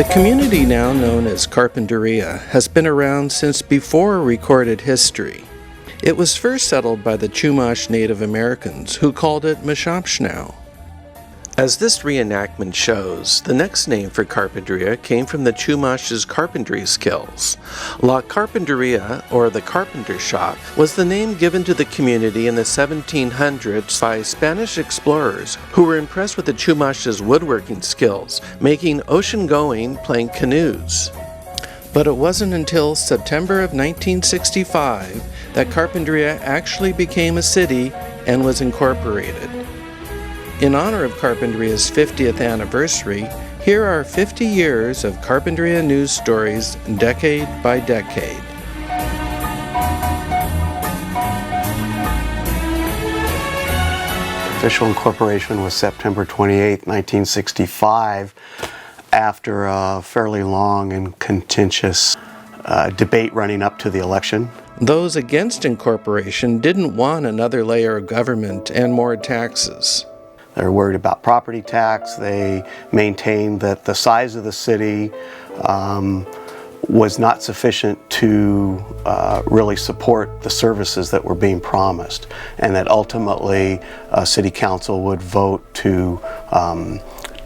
The community now known as Carpinteria has been around since before recorded history. It was first settled by the Chumash Native Americans, who called it Mashopshnow. As this reenactment shows, the next name for Carpinteria came from the Chumash's carpentry skills. La Carpinteria, or the carpenter shop, was the name given to the community in the 1700s by Spanish explorers who were impressed with the Chumash's woodworking skills, making ocean-going plank canoes. But it wasn't until September of 1965 that Carpinteria actually became a city and was incorporated. In honor of Carpinteria's 50th anniversary, here are 50 years of Carpinteria news stories, decade by decade. Official incorporation was September 28, 1965, after a fairly long and contentious debate running up to the election. Those against incorporation didn't want another layer of government and more taxes. They were worried about property tax. They maintained that the size of the city was not sufficient to really support the services that were being promised, and that ultimately City Council would vote to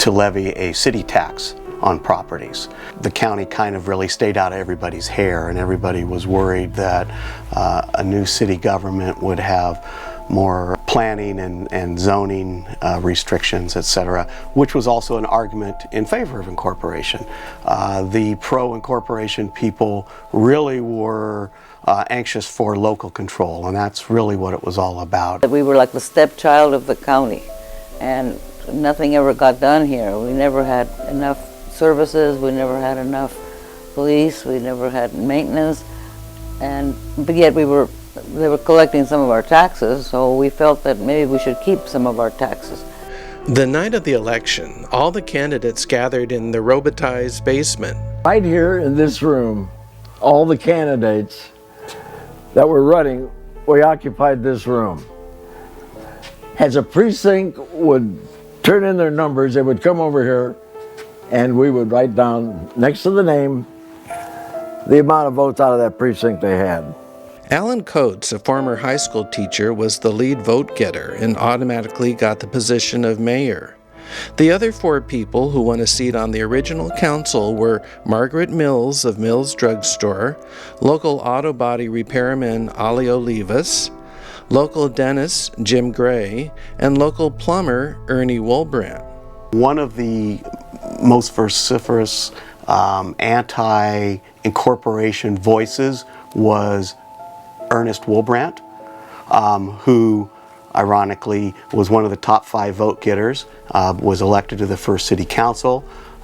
levy a city tax on properties. The county kind of really stayed out of everybody's hair, and everybody was worried that a new city government would have more planning and zoning restrictions, etc., which was also an argument in favor of incorporation. The pro-incorporation people really were anxious for local control, and that's really what it was all about. We were like the stepchild of the county, and nothing ever got done here. We never had enough services, we never had enough police, we never had maintenance, but yet they were collecting some of our taxes, so we felt that maybe we should keep some of our taxes. The night of the election, all the candidates gathered in the robotized basement. Right here in this room, all the candidates that were running, we occupied this room. As a precinct would turn in their numbers, they would come over here and we would write down next to the name the amount of votes out of that precinct they had. Alan Coates, a former high school teacher, was the lead vote getter and automatically got the position of mayor. The other four people who won a seat on the original council were Margaret Mills of Mills Drug Store, local auto body repairman Ali Olivas, local dentist Jim Gray, and local plumber Ernie Wolbrandt. One of the most vociferous anti-incorporation voices was Ernest Wolbrandt, who ironically was one of the top 5 vote getters, was elected to the first city council,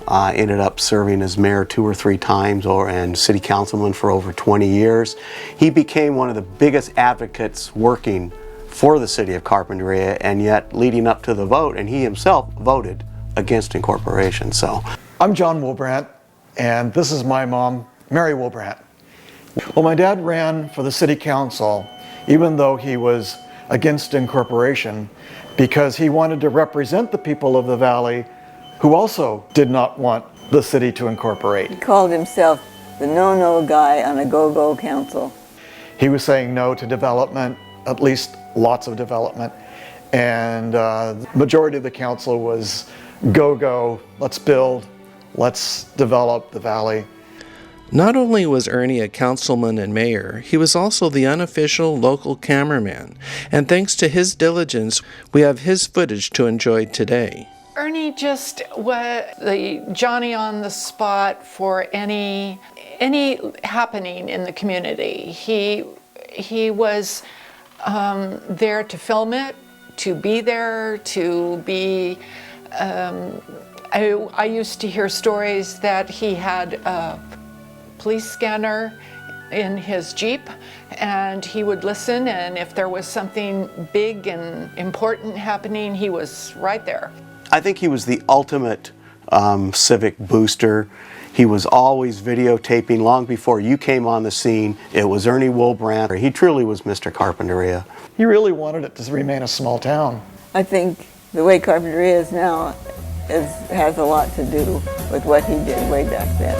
ended up serving as mayor 2 or 3 times and city councilman for over 20 years. He became one of the biggest advocates working for the city of Carpinteria, and yet leading up to the vote, and he himself voted against incorporation. So I'm John Wolbrandt, and this is my mom, Mary Wolbrandt. Well, my dad ran for the city council, even though he was against incorporation, because he wanted to represent the people of the valley who also did not want the city to incorporate. He called himself the no-no guy on a go-go council. He was saying no to development, at least lots of development, and the majority of the council was go-go, let's build, let's develop the valley. Not only was Ernie a councilman and mayor, he was also the unofficial local cameraman, and thanks to his diligence, we have his footage to enjoy today. Ernie just was the Johnny on the spot for any happening in the community. He was there to film it, to be there, to be. I used to hear stories that he had a police scanner in his Jeep, and he would listen, and if there was something big and important happening, he was right there. I think he was the ultimate civic booster. He was always videotaping. Long before you came on the scene, it was Ernie Wolbrandt. He truly was Mr. Carpinteria. He really wanted it to remain a small town. I think the way Carpinteria is now, has a lot to do with what he did way back then.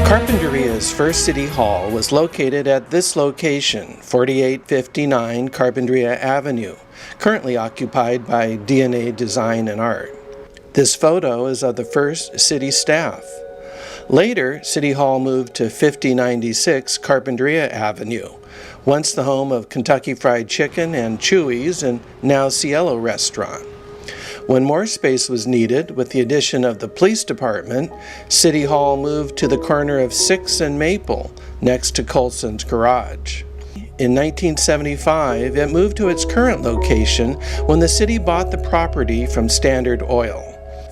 Carpinteria's first city hall was located at this location, 4859 Carpinteria Avenue, currently occupied by DNA Design and Art. This photo is of the first city staff. Later, City Hall moved to 5096 Carpinteria Avenue, once the home of Kentucky Fried Chicken and Chewy's and now Cielo Restaurant. When more space was needed with the addition of the police department, City Hall moved to the corner of 6th and Maple, next to Colson's Garage. In 1975, it moved to its current location when the city bought the property from Standard Oil.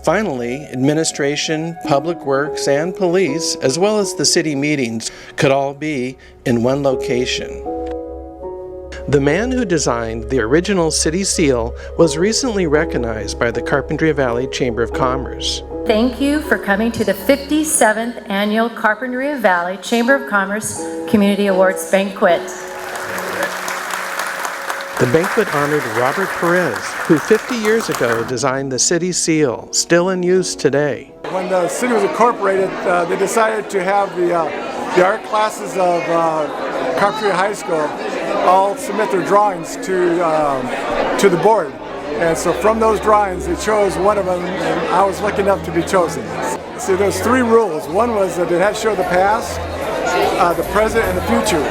Finally, administration, public works, and police, as well as the city meetings, could all be in one location. The man who designed the original city seal was recently recognized by the Carpinteria Valley Chamber of Commerce. Thank you for coming to the 57th Annual Carpinteria Valley Chamber of Commerce Community Awards Banquet. The banquet honored Robert Perez, who 50 years ago designed the city seal, still in use today. When the city was incorporated, they decided to have the art classes of Carpinteria High School all submit their drawings to the board. And so from those drawings, they chose one of them, and I was lucky enough to be chosen. So there's 3 rules. One was that it had to show the past, the present, and the future.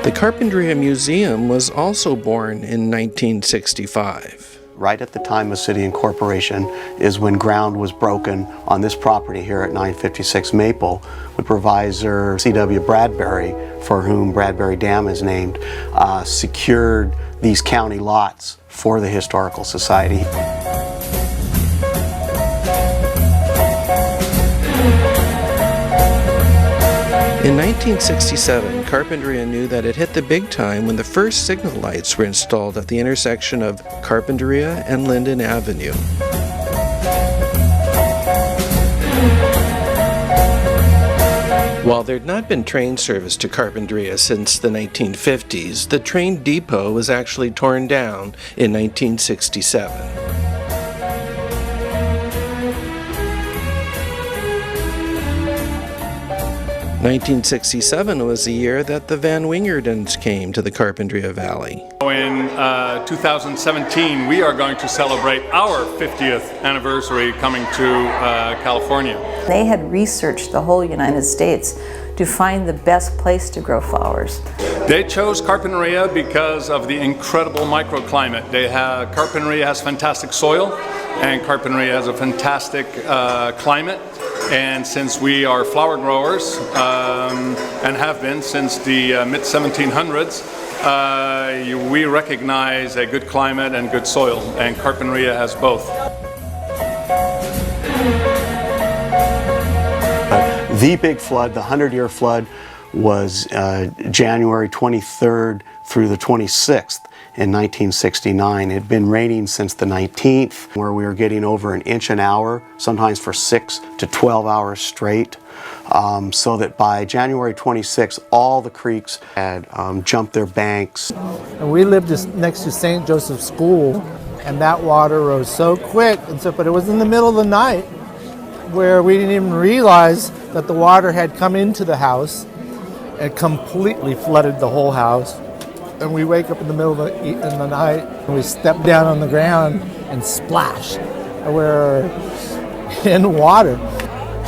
The Carpinteria Museum was also born in 1965. Right at the time of city incorporation is when ground was broken on this property here at 956 Maple with Provisor C.W. Bradbury, for whom Bradbury Dam is named, secured these county lots for the Historical Society. In 1967, Carpinteria knew that it hit the big time when the first signal lights were installed at the intersection of Carpinteria and Linden Avenue. While there had not been train service to Carpinteria since the 1950s, the train depot was actually torn down in 1967. 1967 was the year that the Van Wingerdens came to the Carpinteria Valley. In 2017, we are going to celebrate our 50th anniversary coming to California. They had researched the whole United States to find the best place to grow flowers. They chose Carpinteria because of the incredible microclimate. Carpinteria has fantastic soil, and Carpinteria has a fantastic climate. And since we are flower growers, and have been since the mid-1700s, we recognize a good climate and good soil, and Carpinteria has both. The big flood, the 100-year flood, was January 23rd through the 26th. In 1969. It had been raining since the 19th, where we were getting over an inch an hour, sometimes for 6 to 12 hours straight, so that by January 26th, all the creeks had jumped their banks. And we lived next to St. Joseph's School, and that water rose so quick, but it was in the middle of the night where we didn't even realize that the water had come into the house and completely flooded the whole house. And we wake up in the middle of the night and we step down on the ground and splash. We're in water.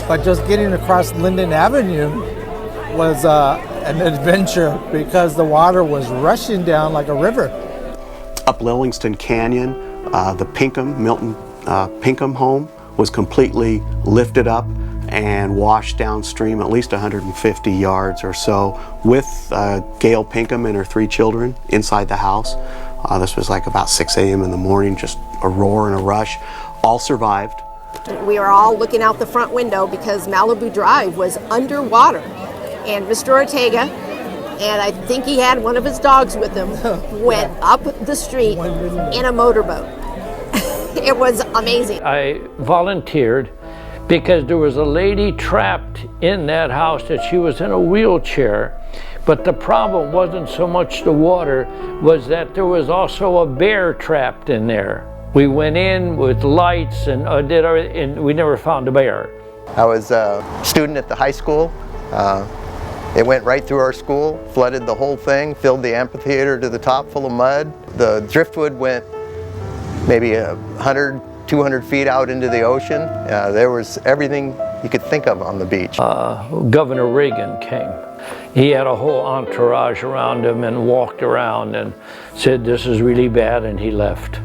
But just getting across Linden Avenue was an adventure because the water was rushing down like a river. Up Lillingston Canyon, the Milton Pinkham home was completely lifted up and washed downstream at least 150 yards or so with Gail Pinkham and her 3 children inside the house. This was like about 6 a.m. in the morning, just a roar and a rush. All survived. We were all looking out the front window because Malibu Drive was underwater. And Mr. Ortega, and I think he had one of his dogs with him, went up the street in a motorboat. It was amazing. I volunteered because there was a lady trapped in that house that she was in a wheelchair. But the problem wasn't so much the water, was that there was also a bear trapped in there. We went in with lights and did everything, and we never found a bear. I was a student at the high school. It went right through our school, flooded the whole thing, filled the amphitheater to the top full of mud. The driftwood went maybe 100, 200 feet out into the ocean. There was everything you could think of on the beach. Governor Reagan came. He had a whole entourage around him and walked around and said, "This is really bad," and he left.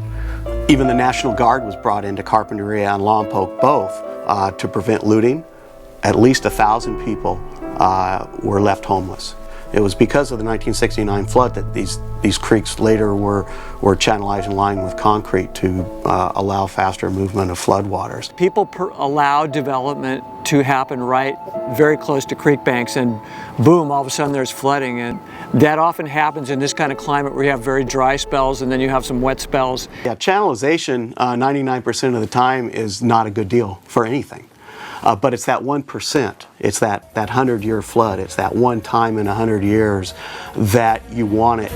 Even the National Guard was brought into Carpinteria and Lompoc both to prevent looting. At least 1,000 people were left homeless. It was because of the 1969 flood that these creeks later were channelized and lined with concrete to allow faster movement of floodwaters. People allowed development to happen right very close to creek banks, and boom, all of a sudden there's flooding. And that often happens in this kind of climate where you have very dry spells and then you have some wet spells. Yeah, channelization 99% of the time is not a good deal for anything. But it's that 1%, it's that 100-year flood, it's that one time in 100 years that you want it.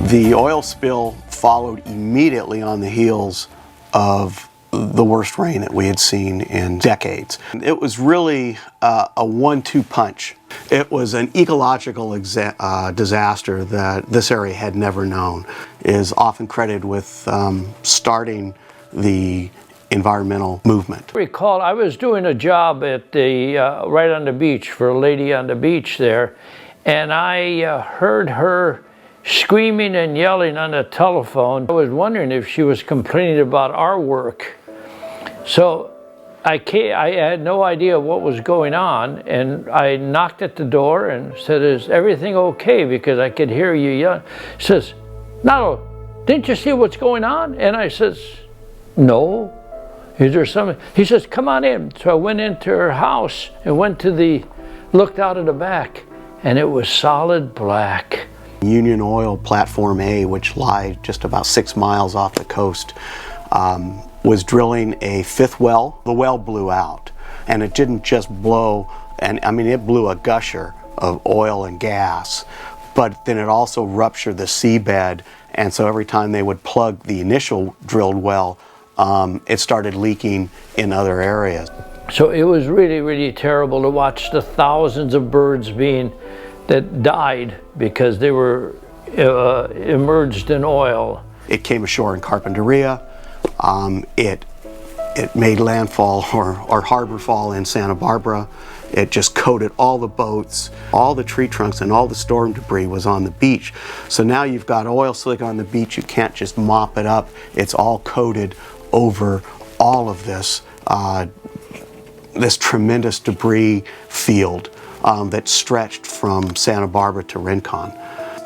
The oil spill followed immediately on the heels of the worst rain that we had seen in decades. It was really a 1-2 punch. It was an ecological disaster that this area had never known. It is often credited with starting the environmental movement. I recall I was doing a job at the right on the beach for a lady on the beach there, and I heard her screaming and yelling on the telephone. I was wondering if she was complaining about our work. So I had no idea what was going on, and I knocked at the door and said, "Is everything okay?" Because I could hear you yelling. She says, "No, didn't you see what's going on?" And I says, "No. Is there something?" He says, "Come on in." So I went into her house and looked out of the back, and it was solid black. Union Oil Platform A, which lies just about 6 miles off the coast, was drilling a 5th well. The well blew out, and it didn't just blow, and I mean it blew a gusher of oil and gas, but then it also ruptured the seabed, and so every time they would plug the initial drilled well, it started leaking in other areas. So it was really, really terrible to watch the thousands of birds that died because they were immersed in oil. It came ashore in Carpinteria. It made landfall or harbor fall in Santa Barbara. It just coated all the boats, all the tree trunks, and all the storm debris was on the beach. So now you've got oil slick on the beach. You can't just mop it up. It's all coated over all of this tremendous debris field that stretched from Santa Barbara to Rincon.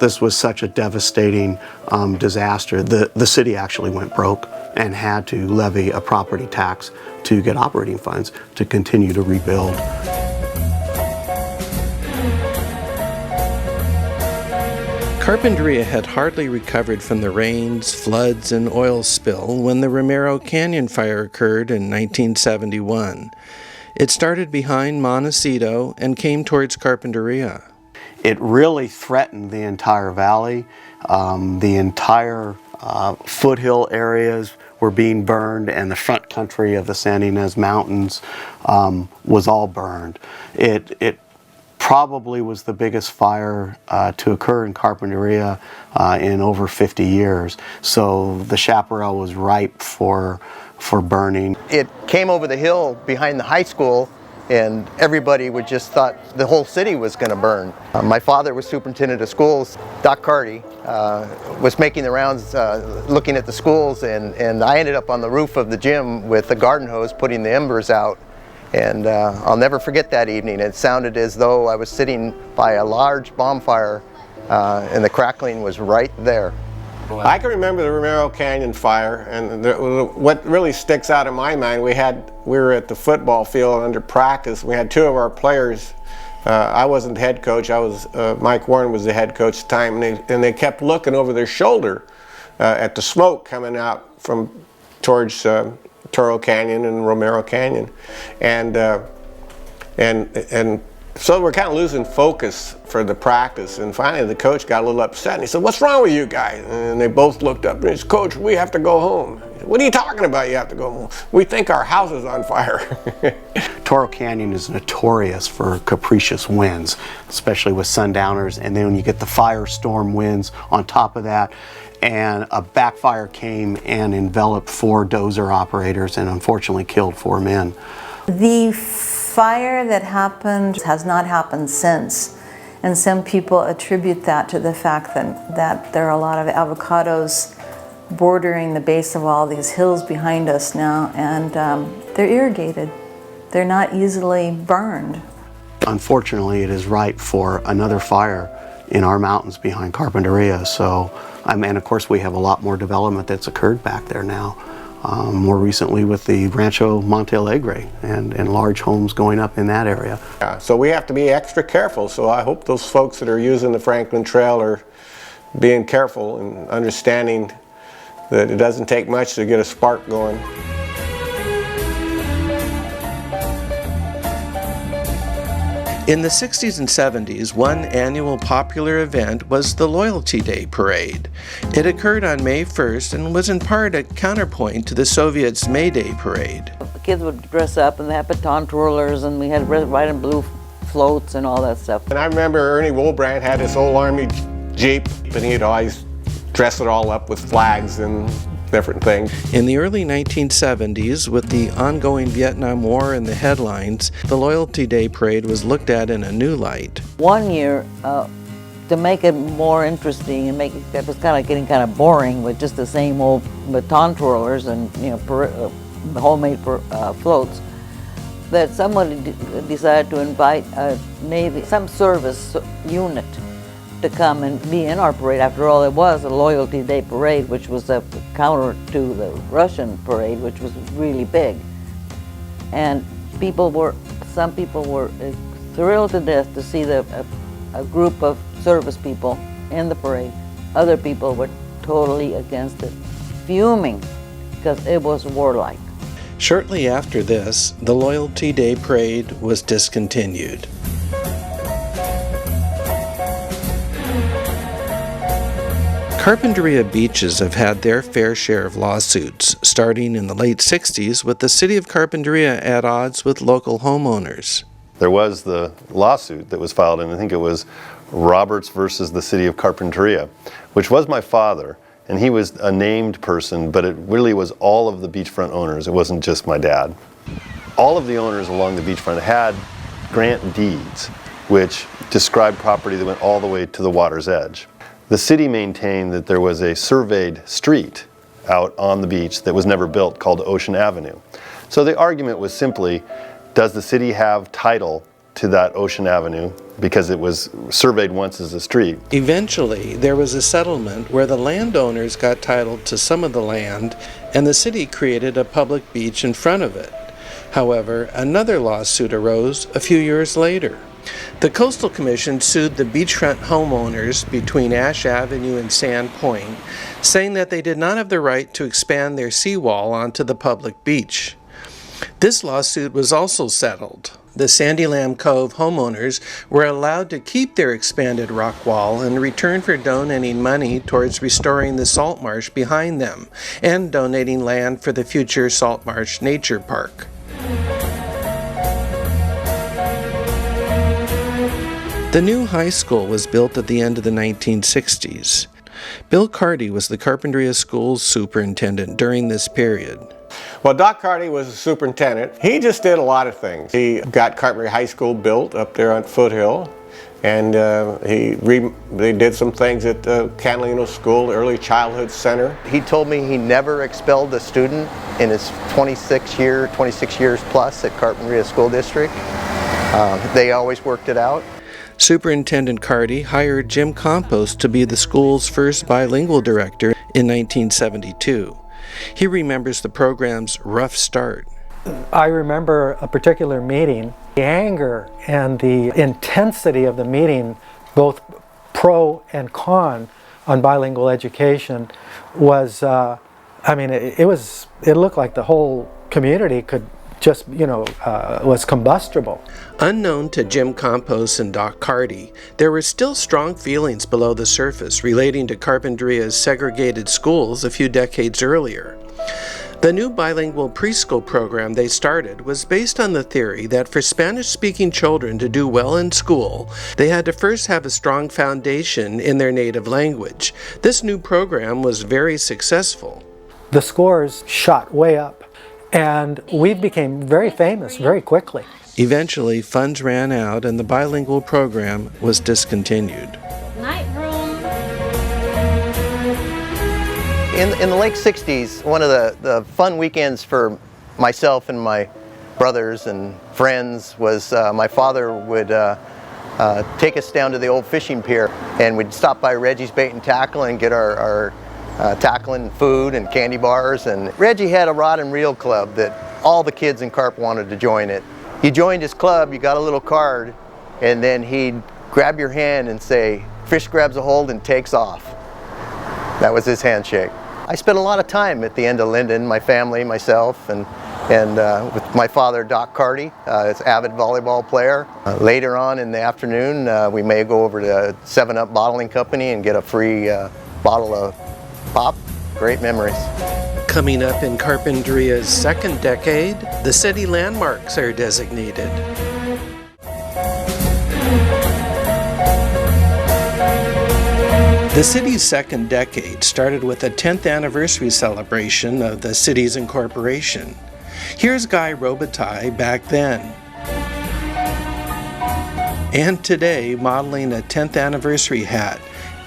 This was such a devastating disaster. The city actually went broke and had to levy a property tax to get operating funds to continue to rebuild. Carpinteria had hardly recovered from the rains, floods, and oil spill when the Romero Canyon fire occurred in 1971. It started behind Montecito and came towards Carpinteria. It really threatened the entire valley. The entire foothill areas were being burned, and the front country of the San Ynez Mountains was all burned. It probably was the biggest fire to occur in Carpinteria in over 50 years. So the chaparral was ripe for burning. It came over the hill behind the high school, and everybody would just thought the whole city was going to burn. My father was superintendent of schools. Doc Carty was making the rounds looking at the schools, and I ended up on the roof of the gym with the garden hose putting the embers out. And I'll never forget that evening. It sounded as though I was sitting by a large bonfire and the crackling was right there. I can remember the Romero Canyon fire, and what really sticks out in my mind, we were at the football field under practice. We had 2 of our players. I wasn't the head coach. Mike Warren was the head coach at the time, and they kept looking over their shoulder at the smoke coming out from towards Toro Canyon and Romero Canyon, and so we're kind of losing focus for the practice. And finally, the coach got a little upset, and he said, "What's wrong with you guys?" And they both looked up, and he said, "Coach, we have to go home." He said, "What are you talking about? You have to go home? We think our house is on fire." Toro Canyon is notorious for capricious winds, especially with sundowners, and then when you get the firestorm winds on top of that, and a backfire came and enveloped 4 dozer operators and unfortunately killed 4 men. The fire that happened has not happened since, and some people attribute that to the fact that there are a lot of avocados bordering the base of all these hills behind us now, and they're irrigated. They're not easily burned. Unfortunately, it is ripe for another fire in our mountains behind Carpinteria. So, and of course, we have a lot more development that's occurred back there now. More recently with the Rancho Monte Alegre and large homes going up in that area. Yeah, so we have to be extra careful. So I hope those folks that are using the Franklin Trail are being careful and understanding that it doesn't take much to get a spark going. In the 60s and 70s, one annual popular event was the Loyalty Day Parade. It occurred on May 1st and was in part a counterpoint to the Soviets' May Day Parade. The kids would dress up and they had baton twirlers, and we had red, white, and blue floats and all that stuff. And I remember Ernie Woolbrand had this old Army Jeep, and he'd always dress it all up with flags and different things. In the early 1970s, with the ongoing Vietnam War in the headlines, the Loyalty Day Parade was looked at in a new light. One year, to make it more interesting and make it was kind of getting kind of boring with just the same old baton twirlers and homemade floats, that someone decided to invite a Navy, some service unit to come and be in our parade. After all, it was a Loyalty Day Parade, which was a counter to the Russian parade, which was really big. And some people were thrilled to death to see a group of service people in the parade. Other people were totally against it, fuming, because it was warlike. Shortly after this, the Loyalty Day Parade was discontinued. Carpinteria beaches have had their fair share of lawsuits, starting in the late 60s with the city of Carpinteria at odds with local homeowners. There was the lawsuit that was filed, and I think it was Roberts versus the city of Carpinteria, which was my father, and he was a named person, but it really was all of the beachfront owners. It wasn't just my dad. All of the owners along the beachfront had grant deeds, which described property that went all the way to the water's edge. The city maintained that there was a surveyed street out on the beach that was never built called Ocean Avenue. So the argument was simply, does the city have title to that Ocean Avenue because it was surveyed once as a street? Eventually, there was a settlement where the landowners got title to some of the land and the city created a public beach in front of it. However, another lawsuit arose a few years later. The Coastal Commission sued the beachfront homeowners between Ash Avenue and Sand Point, saying that they did not have the right to expand their seawall onto the public beach. This lawsuit was also settled. The Sandy Lamb Cove homeowners were allowed to keep their expanded rock wall in return for donating money towards restoring the salt marsh behind them and donating land for the future Salt Marsh Nature Park. The new high school was built at the end of the 1960s. Bill Carty was the Carpinteria School's superintendent during this period. Well, Doc Carty was the superintendent. He just did a lot of things. He got Carpinteria High School built up there on Foothill, and they did some things at Catalino School, Early Childhood Center. He told me he never expelled a student in his 26 years plus at Carpinteria School District. They always worked it out. Superintendent Carty hired Jim Compost to be the school's first bilingual director in 1972. He remembers the program's rough start. I remember a particular meeting. The anger and the intensity of the meeting, both pro and con on bilingual education, was I mean, it looked like the whole community could just, was combustible. Unknown to Jim Campos and Doc Carty, there were still strong feelings below the surface relating to Carpinteria's segregated schools a few decades earlier. The new bilingual preschool program they started was based on the theory that for Spanish-speaking children to do well in school, they had to first have a strong foundation in their native language. This new program was very successful. The scores shot way up, and we became very famous very quickly. Eventually, funds ran out and the bilingual program was discontinued. In the late 60s, one of the fun weekends for myself and my brothers and friends was my father would take us down to the old fishing pier, and we'd stop by Reggie's Bait and Tackle and get our tackling food and candy bars. And Reggie had a rod and reel club that all the kids in Carp wanted to join it. You joined his club, you got a little card, and then he'd grab your hand and say, "Fish grabs a hold and takes off." That was his handshake. I spent a lot of time at the end of Linden, my family, myself, and with my father, Doc Carty, is an avid volleyball player. Later on in the afternoon, we may go over to 7-Up Bottling Company and get a free bottle of pop. Great memories. Coming up in Carpinteria's second decade, the city landmarks are designated. The city's second decade started with a 10th anniversary celebration of the city's incorporation. Here's Guy Robitaille back then. And today, modeling a 10th anniversary hat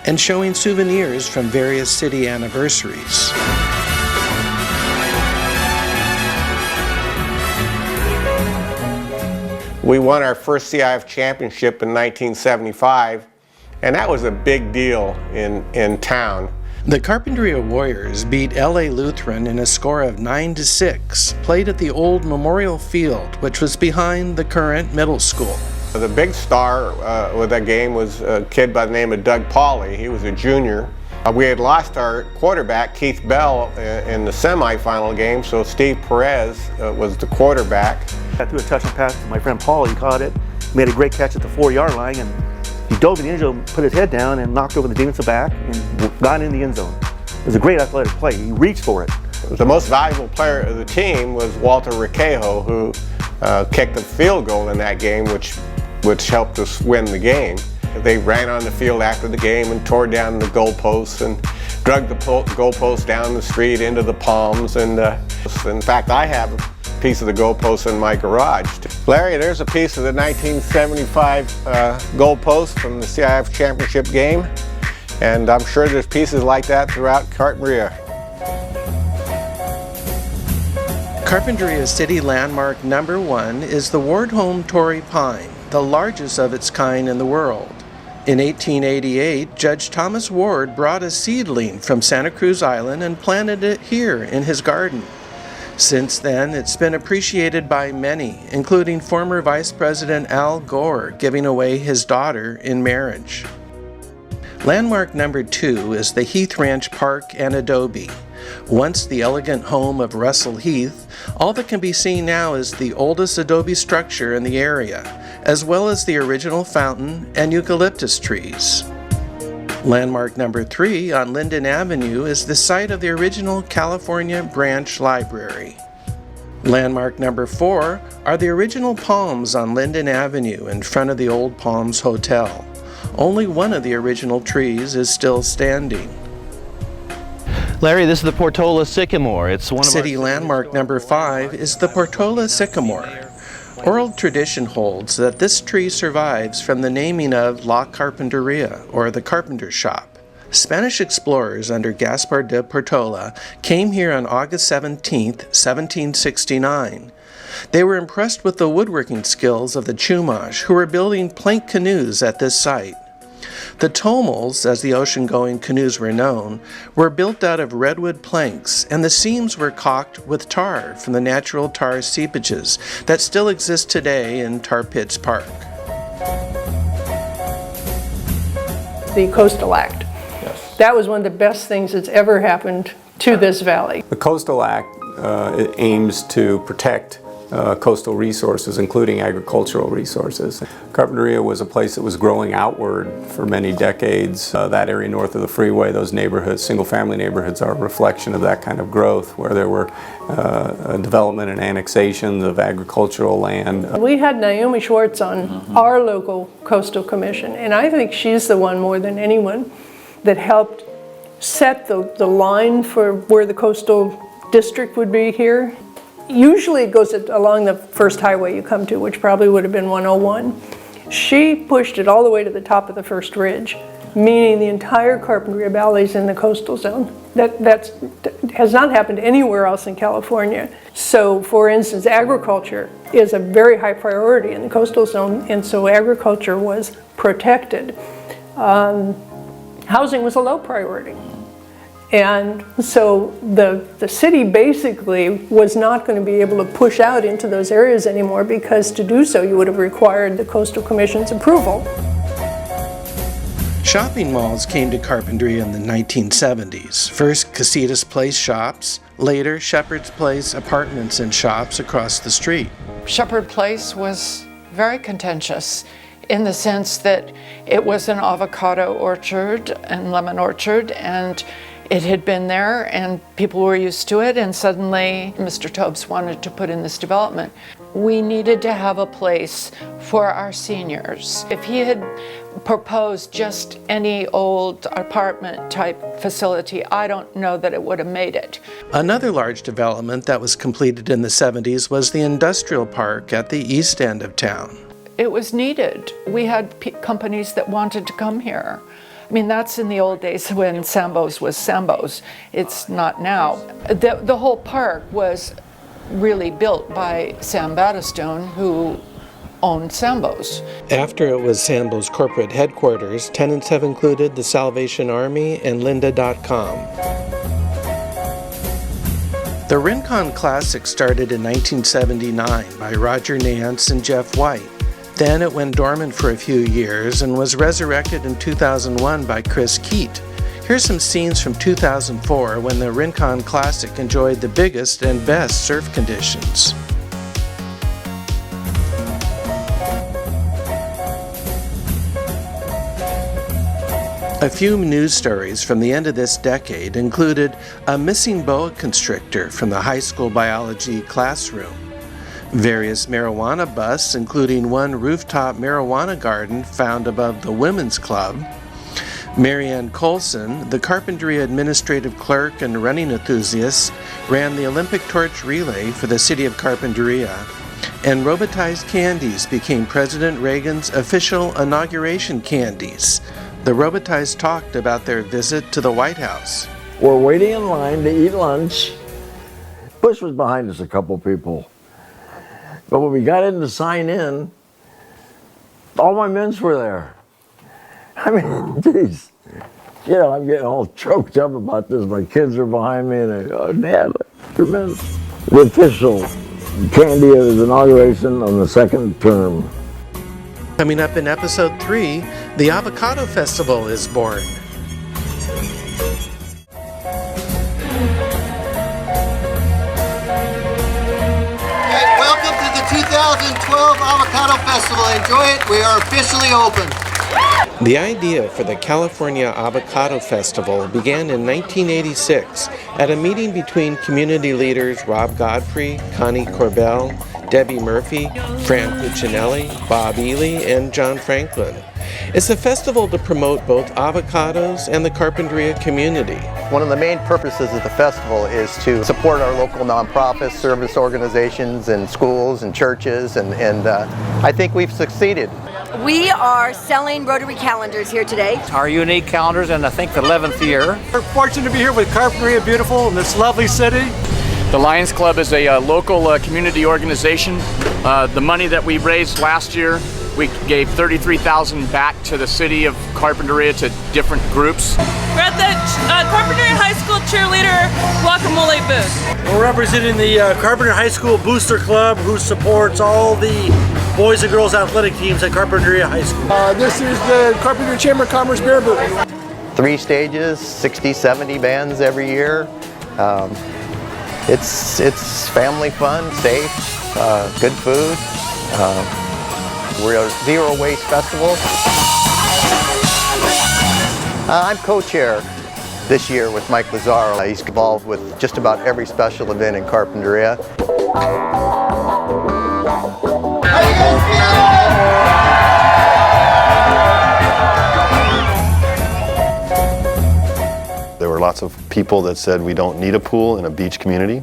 and showing souvenirs from various city anniversaries. We won our first CIF championship in 1975, and that was a big deal in town. The Carpinteria Warriors beat LA Lutheran in a score of 9-6, played at the old Memorial Field, which was behind the current middle school. The big star with that game was a kid by the name of Doug Pauley. He was a junior. We had lost our quarterback, Keith Bell, in the semifinal game, so Steve Perez was the quarterback. I threw a touchdown pass to my friend Paul. He caught it, made a great catch at the 4-yard line, and he dove in the end zone, put his head down, and knocked over the defensive back and got in the end zone. It was a great athletic play. He reached for it. The most valuable player of the team was Walter Riquejo, who kicked a field goal in that game, which helped us win the game. They ran on the field after the game and tore down the goalposts and dragged the goalposts down the street into the palms. And in fact, I have a piece of the goalpost in my garage. Larry, there's a piece of the 1975 goalpost from the CIF championship game, and I'm sure there's pieces like that throughout Carpinteria. Carpinteria's city landmark number 1 is the Wardholm Torrey Pine, the largest of its kind in the world. In 1888, Judge Thomas Ward brought a seedling from Santa Cruz Island and planted it here in his garden. Since then, it's been appreciated by many, including former Vice President Al Gore giving away his daughter in marriage. Landmark number 2 is the Heath Ranch Park and Adobe. Once the elegant home of Russell Heath, all that can be seen now is the oldest adobe structure in the area, as well as the original fountain and eucalyptus trees. Landmark number 3 on Linden Avenue is the site of the original California Branch Library. Landmark number 4 are the original palms on Linden Avenue in front of the Old Palms Hotel. Only one of the original trees is still standing. Larry, this is the Portola Sycamore. It's one of City landmark number 5 is the Portola Sycamore. Oral tradition holds that this tree survives from the naming of La Carpinteria, or the carpenter shop. Spanish explorers under Gaspar de Portola came here on August 17, 1769. They were impressed with the woodworking skills of the Chumash, who were building plank canoes at this site. The tomals, as the ocean-going canoes were known, were built out of redwood planks, and the seams were caulked with tar from the natural tar seepages that still exist today in Tar Pits Park. The Coastal Act. Yes. That was one of the best things that's ever happened to this valley. The Coastal Act it aims to protect coastal resources, including agricultural resources. Carpinteria was a place that was growing outward for many decades. That area north of the freeway, those neighborhoods, single-family neighborhoods, are a reflection of that kind of growth, where there were development and annexations of agricultural land. We had Naomi Schwartz on our local coastal commission, and I think she's the one more than anyone that helped set the line for where the coastal district would be here. Usually it goes along the first highway you come to, which probably would have been 101. She pushed it all the way to the top of the first ridge, meaning the entire Carpinteria Valley is in the coastal zone. That has not happened anywhere else in California. So, for instance, agriculture is a very high priority in the coastal zone, and so agriculture was protected. Housing was a low priority. And so the city basically was not going to be able to push out into those areas anymore, because to do so you would have required the Coastal Commission's approval. Shopping malls came to Carpinteria in the 1970s. First Casitas Place shops, later Shepherd's Place apartments and shops across the street. Shepherd Place was very contentious in the sense that it was an avocado orchard and lemon orchard, and it had been there and people were used to it, and suddenly Mr. Tobes wanted to put in this development. We needed to have a place for our seniors. If he had proposed just any old apartment type facility, I don't know that it would have made it. Another large development that was completed in the 70s was the industrial park at the east end of town. It was needed. We had companies that wanted to come here. I mean, that's in the old days when Sambo's was Sambo's. It's not now. The whole park was really built by Sam Battistone, who owned Sambo's. After it was Sambo's corporate headquarters, tenants have included the Salvation Army and Lynda.com. The Rincon Classic started in 1979 by Roger Nance and Jeff White. Then it went dormant for a few years and was resurrected in 2001 by Chris Keat. Here's some scenes from 2004 when the Rincon Classic enjoyed the biggest and best surf conditions. A few news stories from the end of this decade included a missing boa constrictor from the high school biology classroom, various marijuana busts, including one rooftop marijuana garden found above the Women's Club, Marianne Colson, the Carpinteria administrative clerk and running enthusiast, ran the Olympic torch relay for the city of Carpinteria, and Robotized Candies became President Reagan's official inauguration candies. The Robotized talked about their visit to the White House. We're waiting in line to eat lunch. Bush was behind us, a couple people. But when we got in to sign in, all my men's were there. I mean, geez, you know, I'm getting all choked up about this. My kids are behind me, and they go, Dad, tremendous. The official candy of his inauguration on the second term. Coming up in episode 3, the Avocado Festival is born. Welcome to the 2012 Avocado Festival. Enjoy it. We are officially open. The idea for the California Avocado Festival began in 1986 at a meeting between community leaders Rob Godfrey, Connie Corbell, Debbie Murphy, Fran Cuccinelli, Bob Ely, and John Franklin. It's a festival to promote both avocados and the Carpinteria community. One of the main purposes of the festival is to support our local nonprofits, service organizations, and schools and churches, and I think we've succeeded. We are selling Rotary calendars here today. Our unique calendars in I think the 11th year. We're fortunate to be here with Carpinteria Beautiful in this lovely city. The Lions Club is a local community organization. The money that we raised last year, we gave $33,000 back to the city of Carpinteria to different groups. We're at the Carpinteria High School Cheerleader Guacamole booth. We're representing the Carpinteria High School Booster Club, who supports all the boys and girls athletic teams at Carpinteria High School. This is the Carpinteria Chamber of Commerce beer booth. 3 stages, 60, 70 bands every year. It's family fun, safe, good food. We're a zero waste festival. I'm co-chair this year with Mike Lazaro. He's involved with just about every special event in Carpinteria. There were lots of people that said we don't need a pool in a beach community.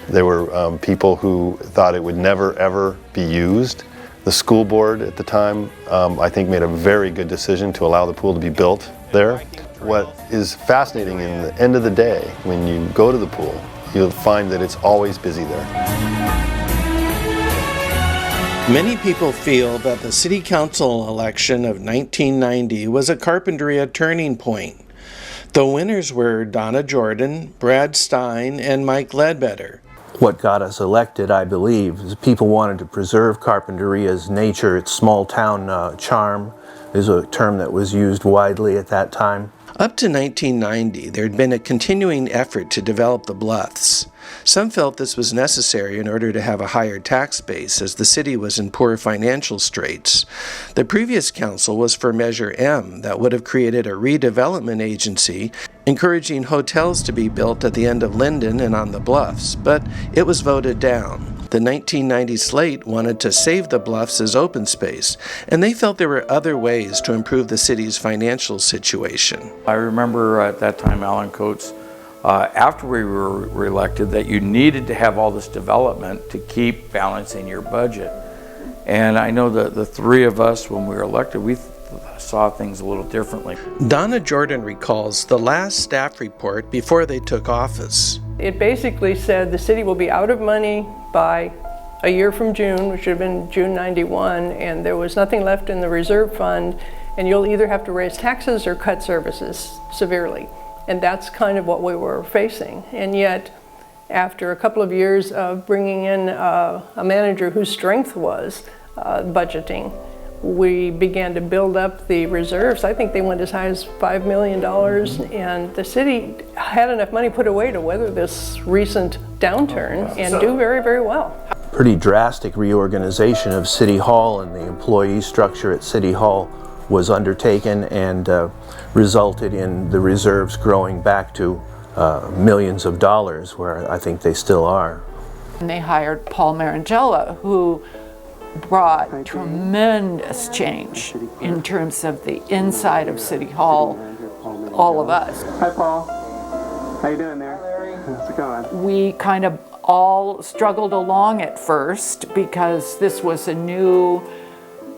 There were people who thought it would never ever be used. The school board at the time, I think, made a very good decision to allow the pool to be built there. What is fascinating in the end of the day, when you go to the pool, you'll find that it's always busy there. Many people feel that the city council election of 1990 was a Carpinteria turning point. The winners were Donna Jordan, Brad Stein, and Mike Ledbetter. What got us elected, I believe, is people wanted to preserve Carpinteria's nature, its small town charm, is a term that was used widely at that time. Up to 1990, there had been a continuing effort to develop the bluffs. Some felt this was necessary in order to have a higher tax base, as the city was in poor financial straits. The previous council was for Measure M, that would have created a redevelopment agency, encouraging hotels to be built at the end of Linden and on the bluffs, but it was voted down. The 1990 slate wanted to save the bluffs as open space, and they felt there were other ways to improve the city's financial situation. I remember at that time, Alan Coates, after we were reelected, that you needed to have all this development to keep balancing your budget. And I know that the three of us, when we were elected, we saw things a little differently. Donna Jordan recalls the last staff report before they took office. It basically said the city will be out of money by a year from June, which should have been June 91, and there was nothing left in the reserve fund, and you'll either have to raise taxes or cut services severely. And that's kind of what we were facing. And yet, after a couple of years of bringing in a manager whose strength was budgeting, we began to build up the reserves. I think they went as high as $5 million, and the city had enough money put away to weather this recent downturn and do very, very well. Pretty drastic reorganization of City Hall, and the employee structure at City Hall was undertaken and resulted in the reserves growing back to millions of dollars, where I think they still are. And they hired Paul Marangella, who brought tremendous change in terms of the inside of City Hall, all of us. Hi, Paul. How you doing there? How's it going? We kind of all struggled along at first because this was a new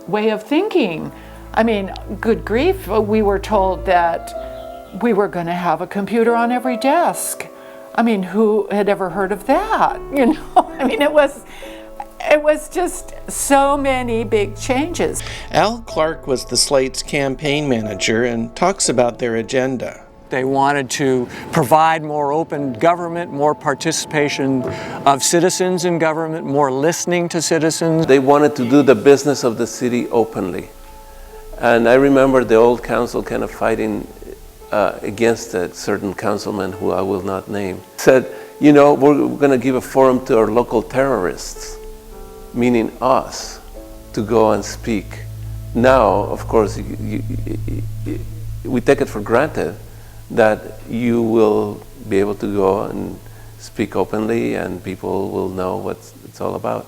way of thinking. I mean, good grief, we were told that we were going to have a computer on every desk. I mean, who had ever heard of that? You know, I mean, it was just so many big changes. Al Clark was the slate's campaign manager and talks about their agenda. They wanted to provide more open government, more participation of citizens in government, more listening to citizens. They wanted to do the business of the city openly. And I remember the old council kind of fighting against a certain councilman who I will not name. Said, you know, we're going to give a forum to our local terrorists, meaning us, to go and speak. Now, of course, we take it for granted that you will be able to go and speak openly and people will know what it's all about.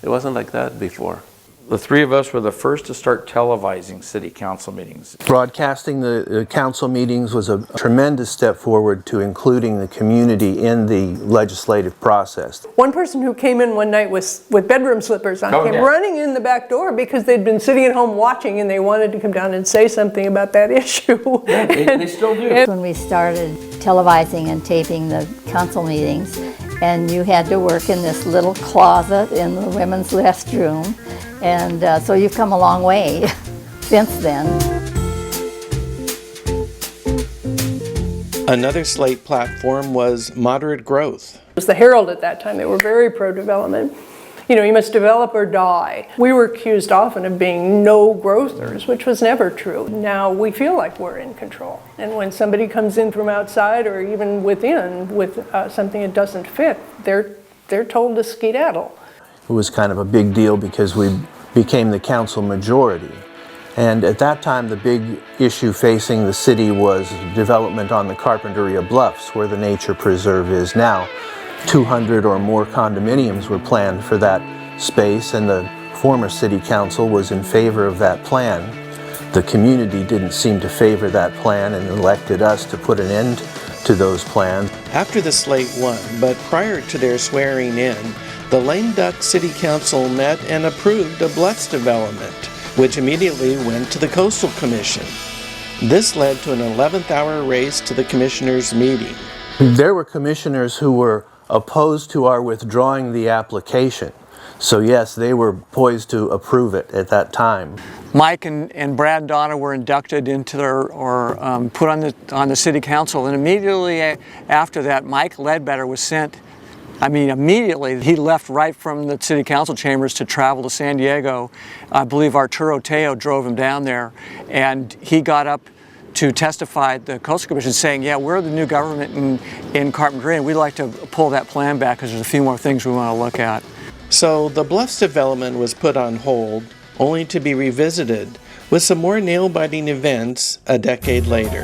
It wasn't like that before. The three of us were the first to start televising city council meetings. Broadcasting the council meetings was a tremendous step forward to including the community in the legislative process. One person who came in one night with bedroom slippers on came running in the back door because they'd been sitting at home watching and they wanted to come down and say something about that issue. Yeah, they still do. When we started televising and taping the council meetings, and you had to work in this little closet in the women's restroom, and so you've come a long way since then. Another slate platform was moderate growth. It was the HERALD at that time. They were very pro-development. you know, you must develop or die. We were accused often of being no-growthers, which was never true. Now we feel like we're in control. And when somebody comes in from outside or even within with something that doesn't fit, they're told to skedaddle. It was kind of a big deal because we became the council majority. And at that time, the big issue facing the city was development on the Carpinteria Bluffs, where the nature preserve is now. 200 or more condominiums were planned for that space, and the former city council was in favor of that plan. The community didn't seem to favor that plan and elected us to put an end to those plans. After the slate won, but prior to their swearing in, the Lame Duck City Council met and approved a Bluffs development, which immediately went to the Coastal Commission. This led to an 11th hour race to the commissioners' meeting. There were commissioners who were opposed to our withdrawing the application. So yes, they were poised to approve it at that time. Mike and Brad and Donna were inducted into put on the city council, and immediately after that, Mike Ledbetter was sent. Immediately he left right from the city council chambers to travel to San Diego. I believe Arturo Teo drove him down there, and he got up to testify at the Coastal Commission saying, yeah, we're the new government in Carpinteria, and we'd like to pull that plan back because there's a few more things we want to look at. So the Bluffs development was put on hold, only to be revisited with some more nail-biting events a decade later.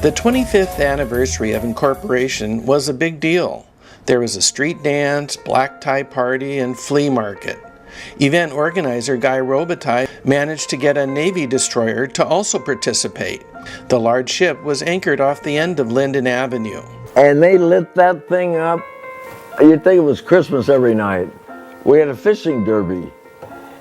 The 25th anniversary of incorporation was a big deal. There was a street dance, black tie party, and flea market. Event organizer Guy Robitaille managed to get a Navy destroyer to also participate. The large ship was anchored off the end of Linden Avenue. And they lit that thing up. You'd think it was Christmas every night. We had a fishing derby,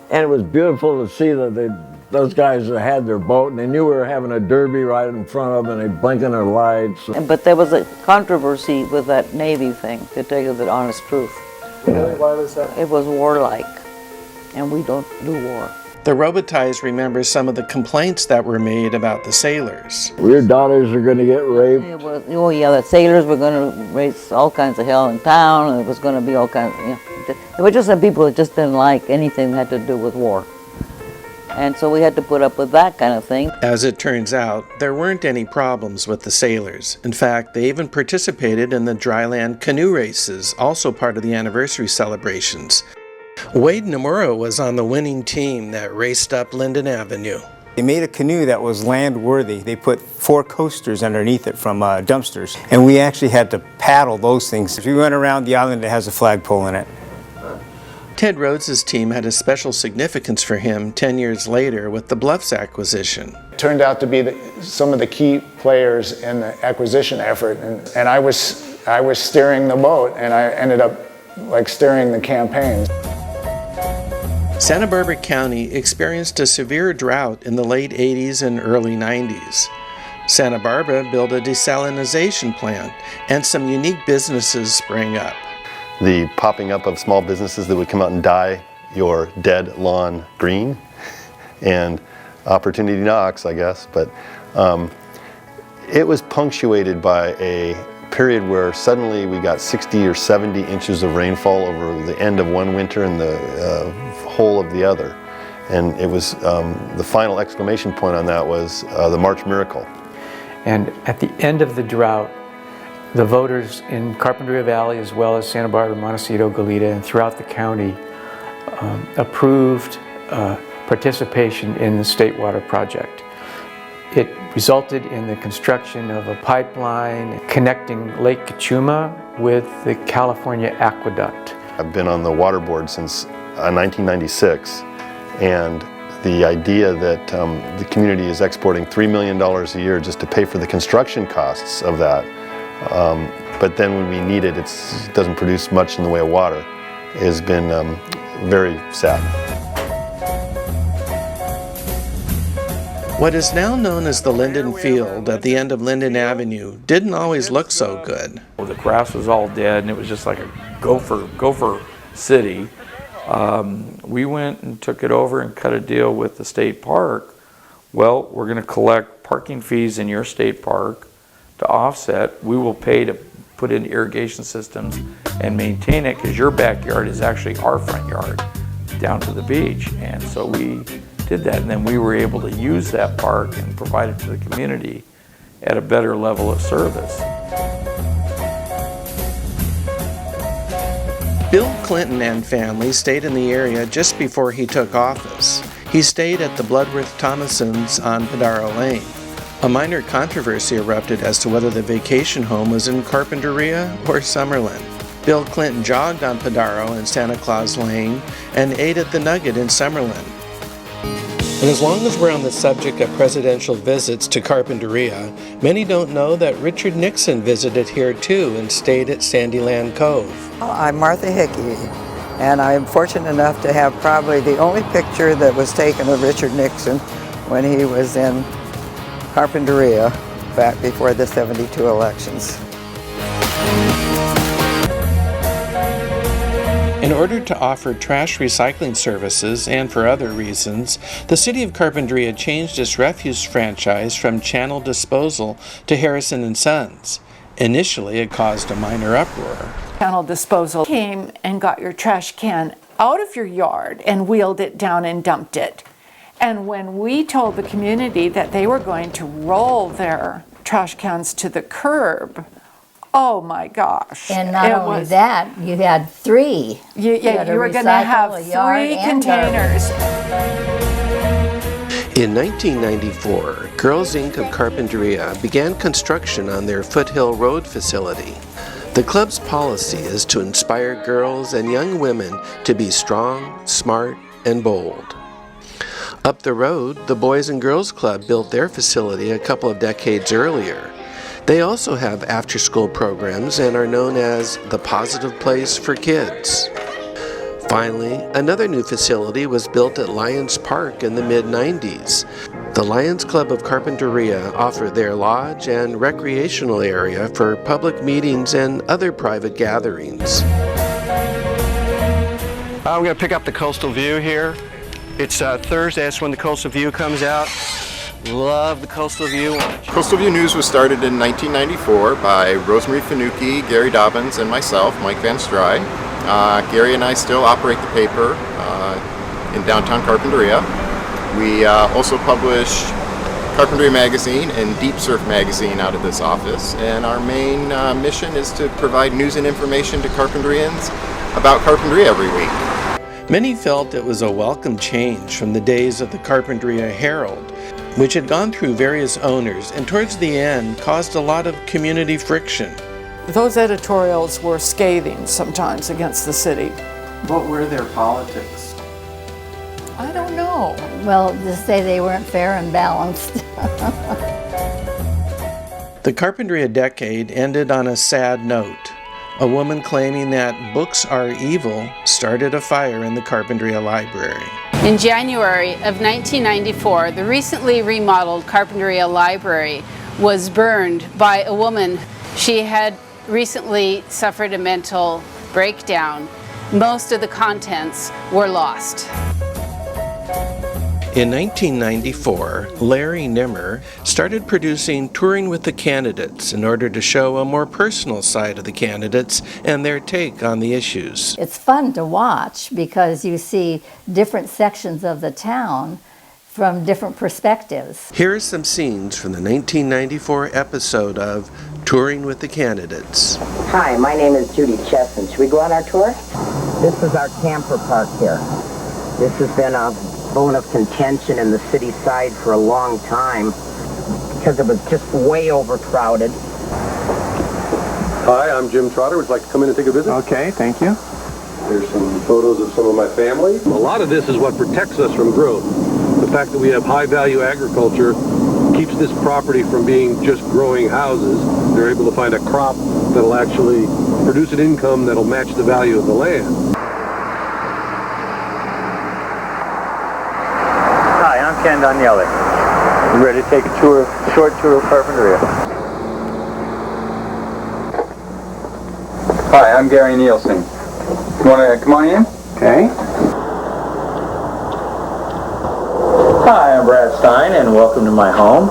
and it was beautiful to see that those guys that had their boat, and they knew we were having a derby right in front of them, and they blinking their lights. But there was a controversy with that Navy thing, to tell you the honest truth. Really? Why was that? It was warlike, and we don't do war. The Robitailles remember some of the complaints that were made about the sailors. Your daughters are going to get raped. Oh yeah, the sailors were going to raise all kinds of hell in town, and it was going to be all kinds of, there were just some people that just didn't like anything that had to do with war. And so we had to put up with that kind of thing. As it turns out, there weren't any problems with the sailors. In fact, they even participated in the dryland canoe races, also part of the anniversary celebrations. Wade Nomura was on the winning team that raced up Linden Avenue. They made a canoe that was land-worthy. They put 4 coasters underneath it from dumpsters, and we actually had to paddle those things. We went around the island that has a flagpole in it. Ted Rhodes' team had a special significance for him 10 years later with the Bluffs acquisition. It turned out to be some of the key players in the acquisition effort, and I was steering the boat, and I ended up steering the campaign. Santa Barbara County experienced a severe drought in the late 80s and early 90s. Santa Barbara built a desalination plant, and some unique businesses sprang up. The popping up of small businesses that would come out and dye your dead lawn green, and opportunity knocks, I guess, but it was punctuated by a period where suddenly we got 60 or 70 inches of rainfall over the end of one winter and the whole of the other. And it was, the final exclamation point on that was the March Miracle. And at the end of the drought, the voters in Carpinteria Valley, as well as Santa Barbara, Montecito, Goleta, and throughout the county approved participation in the State Water Project. It resulted in the construction of a pipeline connecting Lake Cachuma with the California Aqueduct. I've been on the water board since 1996, and the idea that the community is exporting $3 million a year just to pay for the construction costs of that, but then when we need it, it doesn't produce much in the way of water, has been very sad. What is now known as the Linden Field at the end of Linden Avenue didn't always look so good. Well, the grass was all dead, and it was just like a gopher city. We went and took it over and cut a deal with the state park. Well, we're going to collect parking fees in your state park to offset. We will pay to put in irrigation systems and maintain it, because your backyard is actually our front yard down to the beach. And so we did that, and then we were able to use that park and provide it to the community at a better level of service. Bill Clinton and family stayed in the area just before he took office. He stayed at the Bloodworth Thomasons on Padaro Lane. A minor controversy erupted as to whether the vacation home was in Carpinteria or Summerlin. Bill Clinton jogged on Padaro and Santa Claus Lane and ate at the Nugget in Summerlin. And as long as we're on the subject of presidential visits to Carpinteria, many don't know that Richard Nixon visited here too and stayed at Sandyland Cove. I'm Martha Hickey, and I'm fortunate enough to have probably the only picture that was taken of Richard Nixon when he was in Carpinteria back before the '72 elections. In order to offer trash recycling services and for other reasons, the City of Carpinteria changed its refuse franchise from Channel Disposal to Harrison & Sons. Initially, it caused a minor uproar. Channel Disposal came and got your trash can out of your yard and wheeled it down and dumped it. And when we told the community that they were going to roll their trash cans to the curb, oh my gosh. And not only that, you had three. You were going to have 3 containers. In 1994, Girls Inc. of Carpinteria began construction on their Foothill Road facility. The club's policy is to inspire girls and young women to be strong, smart, and bold. Up the road, the Boys and Girls Club built their facility a couple of decades earlier. They also have after-school programs and are known as the Positive Place for Kids. Finally, another new facility was built at Lions Park in the mid-90s. The Lions Club of Carpinteria offer their lodge and recreational area for public meetings and other private gatherings. I'm going to pick up the Coastal View here. It's Thursday, that's when the Coastal View comes out. Love the Coastal View. Coastal View News was started in 1994 by Rosemary Finucchi, Gary Dobbins, and myself, Mike Van Stry. Gary and I still operate the paper in downtown Carpinteria. We also publish Carpinteria Magazine and Deep Surf Magazine out of this office, and our main mission is to provide news and information to Carpinterians about Carpinteria every week. Many felt it was a welcome change from the days of the Carpinteria Herald, which had gone through various owners and towards the end caused a lot of community friction. Those editorials were scathing sometimes against the city. What were their politics? I don't know. Well, just say they weren't fair and balanced. The Carpinteria decade ended on a sad note. A woman claiming that books are evil started a fire in the Carpinteria Library. In January of 1994, the recently remodeled Carpinteria Library was burned by a woman. She had recently suffered a mental breakdown. Most of the contents were lost. In 1994, Larry Nimmer started producing Touring with the Candidates in order to show a more personal side of the candidates and their take on the issues. It's fun to watch because you see different sections of the town from different perspectives. Here are some scenes from the 1994 episode of Touring with the Candidates. Hi, my name is Judy Chesson. Should we go on our tour? This is our camper park here. This has been a bone of contention in the city side for a long time because it was just way overcrowded. Hi, I'm Jim Trotter. Would you like to come in and take a visit? Okay, thank you. Here's some photos of some of my family. A lot of this is what protects us from growth. The fact that we have high-value agriculture keeps this property from being just growing houses. They're able to find a crop that'll actually produce an income that'll match the value of the land. Hi, I'm Ken Daniele. I'm ready to take a short tour of Carpinteria. Hi, I'm Gary Nielsen. You want to come on in? Okay. Hi, I'm Brad Stein, and welcome to my home.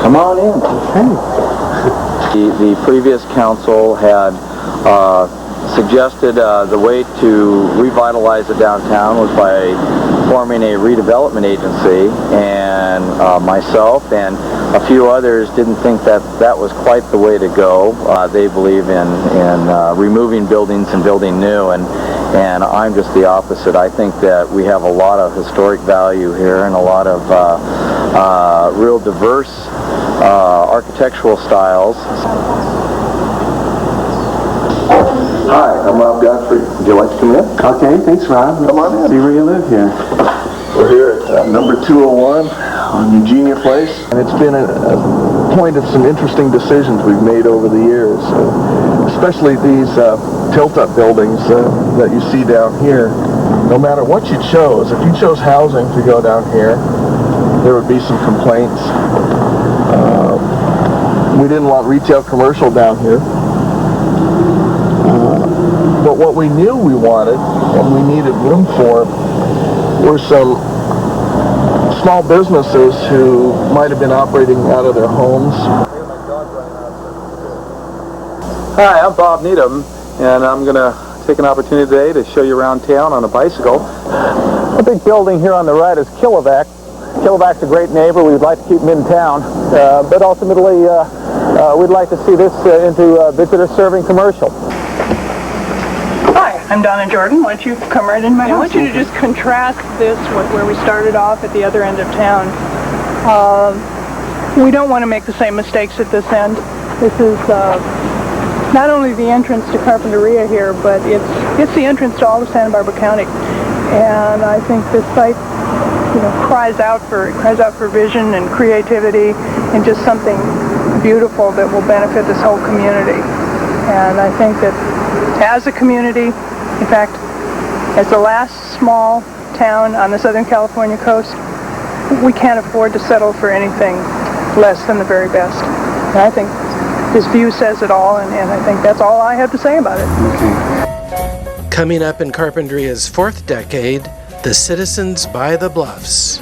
Come on in. The previous council had suggested the way to revitalize the downtown was by forming a redevelopment agency, and myself and a few others didn't think that that was quite the way to go. They believe in removing buildings and building new, and I'm just the opposite. I think that we have a lot of historic value here and a lot of real diverse architectural styles. Hi, I'm Rob Godfrey. Would you like to come in? Okay, thanks, Rob. Come on in. See where you live here. We're here at number 201 on Eugenia Place. And it's been a point of some interesting decisions we've made over the years, especially these tilt-up buildings that you see down here. No matter what you chose, if you chose housing to go down here, there would be some complaints. We didn't want retail commercial down here. But what we knew we wanted and we needed room for were some small businesses who might have been operating out of their homes. Hi, I'm Bob Needham, and I'm going to take an opportunity today to show you around town on a bicycle. The big building here on the right is Kilovac. Kilovac's a great neighbor. We'd like to keep him in town, but ultimately we'd like to see this into visitor-serving commercial. Hi, I'm Donna Jordan. Why don't you come right in my house? I want you to just contrast this with where we started off at the other end of town. We don't want to make the same mistakes at this end. This is not only the entrance to Carpinteria here, but it's the entrance to all of Santa Barbara County. And I think this site, cries out for vision and creativity and just something beautiful that will benefit this whole community. And I think that as a community, in fact, as the last small town on the Southern California coast, we can't afford to settle for anything less than the very best. And I think this view says it all, and I think that's all I have to say about it. Okay. Coming up in Carpinteria's fourth decade, the Citizens by the Bluffs.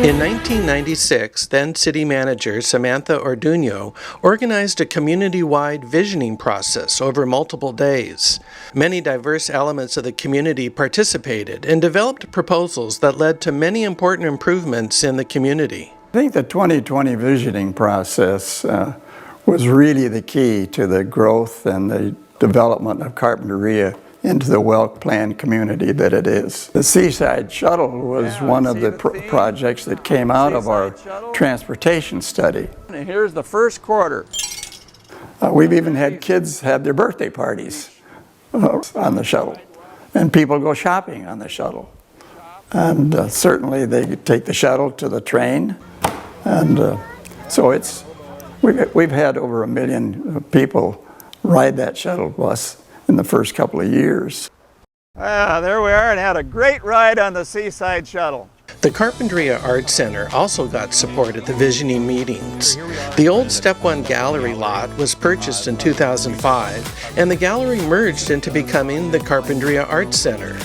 In 1996, then City Manager Samantha Orduño organized a community-wide visioning process over multiple days. Many diverse elements of the community participated and developed proposals that led to many important improvements in the community. I think the 2020 visioning process was really the key to the growth and the development of Carpinteria into the well-planned community that it is. The Seaside Shuttle was one of the projects that came out of our transportation study. And here's the first quarter. We've even had kids have their birthday parties on the shuttle, and people go shopping on the shuttle. And certainly they take the shuttle to the train, and so we've had over 1 million people ride that shuttle bus in the first couple of years. There we are, and had a great ride on the Seaside Shuttle. The Carpinteria Art Center also got support at the visioning meetings. The old Step 1 gallery lot was purchased in 2005, and the gallery merged into becoming the Carpinteria Art Center.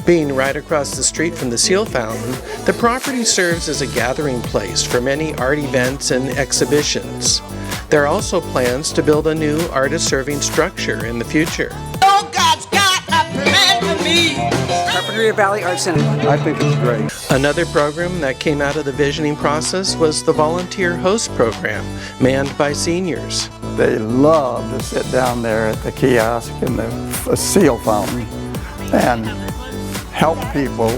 Being right across the street from the Seal Fountain, the property serves as a gathering place for many art events and exhibitions. There are also plans to build a new artist-serving structure in the future. Oh, God's got a plan for me. Carpinteria Valley Art Center. I think it's great. Another program that came out of the visioning process was the Volunteer Host Program, manned by seniors. They love to sit down there at the kiosk in the Seal Fountain and help people,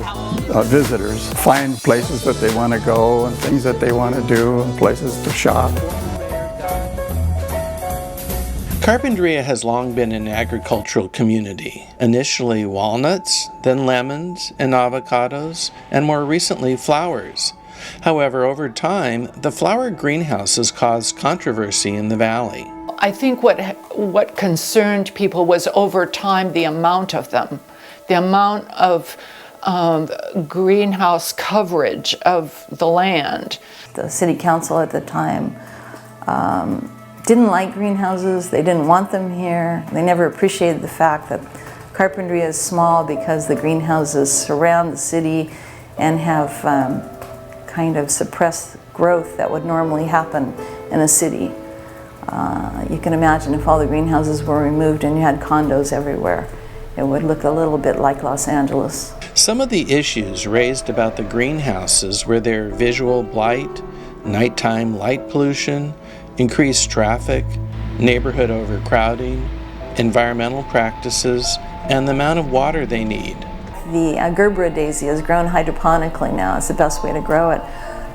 visitors, find places that they want to go and things that they want to do and places to shop. Carpinteria has long been an agricultural community. Initially walnuts, then lemons and avocados, and more recently flowers. However, over time, the flower greenhouses caused controversy in the valley. I think what concerned people was over time the amount of them, the amount of greenhouse coverage of the land. The city council at the time didn't like greenhouses. They didn't want them here. They never appreciated the fact that Carpinteria is small because the greenhouses surround the city and have kind of suppress growth that would normally happen in a city. You can imagine if all the greenhouses were removed and you had condos everywhere, it would look a little bit like Los Angeles. Some of the issues raised about the greenhouses were their visual blight, nighttime light pollution, increased traffic, neighborhood overcrowding, environmental practices, and the amount of water they need. The Gerbera daisy is grown hydroponically now. It's the best way to grow it.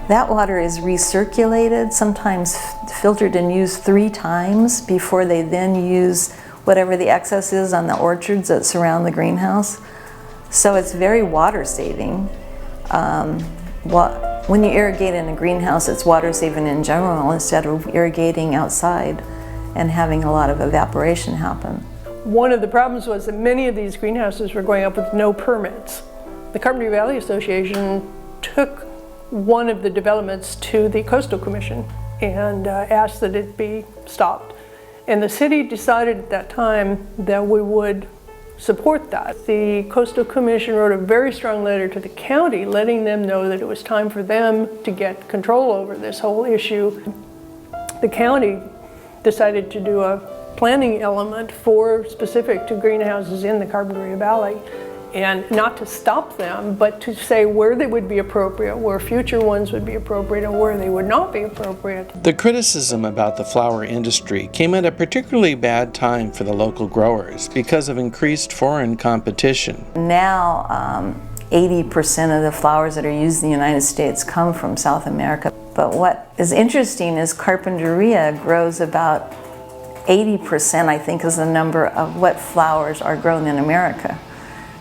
That water is recirculated, sometimes filtered and used 3 times before they then use whatever the excess is on the orchards that surround the greenhouse. So it's very water saving. When you irrigate in a greenhouse, it's water saving in general instead of irrigating outside and having a lot of evaporation happen. One of the problems was that many of these greenhouses were going up with no permits. The Carpinteria Valley Association took one of the developments to the Coastal Commission and asked that it be stopped. And the city decided at that time that we would support that. The Coastal Commission wrote a very strong letter to the county letting them know that it was time for them to get control over this whole issue. The county decided to do a planning element specific to greenhouses in the Carpinteria Valley, and not to stop them, but to say where they would be appropriate, where future ones would be appropriate, and where they would not be appropriate. The criticism about the flower industry came at a particularly bad time for the local growers because of increased foreign competition. Now, 80% of the flowers that are used in the United States come from South America. But what is interesting is Carpinteria grows about 80%, I think, is the number of what flowers are grown in America.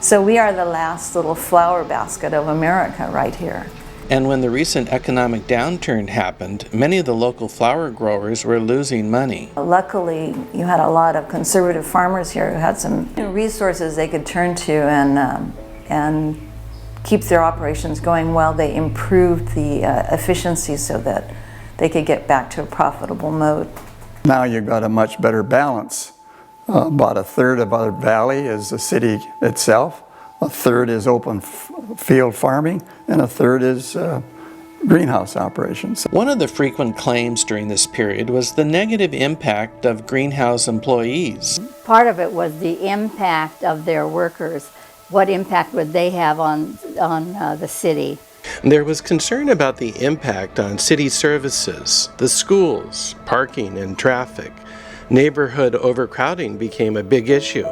So we are the last little flower basket of America right here. And when the recent economic downturn happened, many of the local flower growers were losing money. Luckily, you had a lot of conservative farmers here who had some resources they could turn to and keep their operations going while they improved the efficiency so that they could get back to a profitable mode. Now you've got a much better balance. About a third of our valley is the city itself, a third is open field farming, and a third is greenhouse operations. One of the frequent claims during this period was the negative impact of greenhouse employees. Part of it was the impact of their workers. What impact would they have on the city? There was concern about the impact on city services, the schools, parking and traffic. Neighborhood overcrowding became a big issue.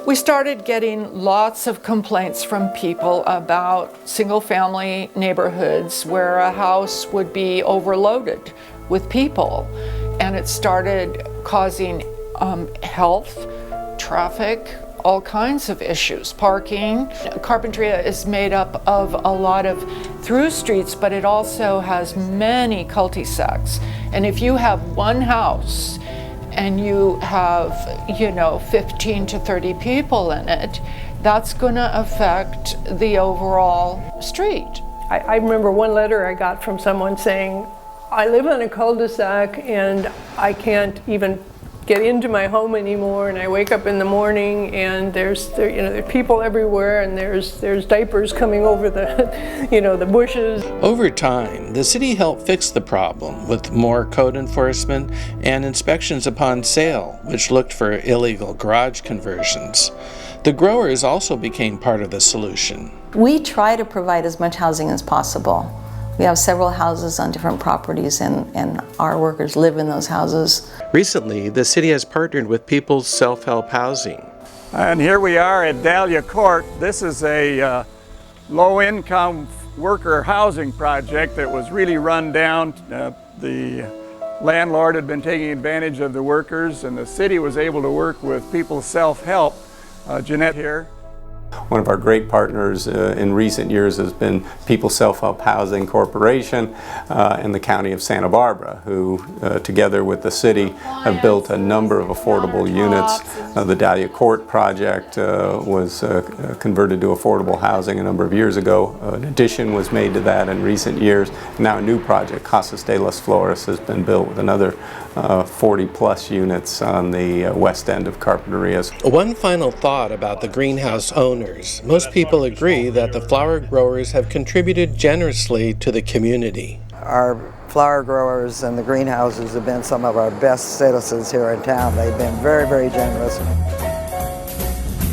We started getting lots of complaints from people about single-family neighborhoods where a house would be overloaded with people, and it started causing health, traffic, all kinds of issues, parking. Carpinteria is made up of a lot of through streets, but it also has many cul-de-sacs. And if you have one house and you have, 15 to 30 people in it, that's going to affect the overall street. I remember one letter I got from someone saying, I live on a cul-de-sac and I can't even get into my home anymore, and I wake up in the morning and there's people everywhere, and there's diapers coming over the the bushes. Over time, the city helped fix the problem with more code enforcement and inspections upon sale, which looked for illegal garage conversions. The growers also became part of the solution. We try to provide as much housing as possible. We have several houses on different properties, and our workers live in those houses. Recently, the city has partnered with People's Self-Help Housing. And here we are at Dahlia Court. This is a low-income worker housing project that was really run down. The landlord had been taking advantage of the workers, and the city was able to work with People's Self-Help. Jeanette here. One of our great partners in recent years has been People's Self-Help Housing Corporation in the county of Santa Barbara, who together with the city have built a number of affordable units. The Dahlia Court project was converted to affordable housing a number of years ago. An addition was made to that in recent years. Now a new project, Casas de las Flores, has been built with another 40 plus units on the west end of Carpinteria. One final thought about the greenhouse owned owners, most people agree that the flower growers have contributed generously to the community. Our flower growers and the greenhouses have been some of our best citizens here in town. They've been very, very generous.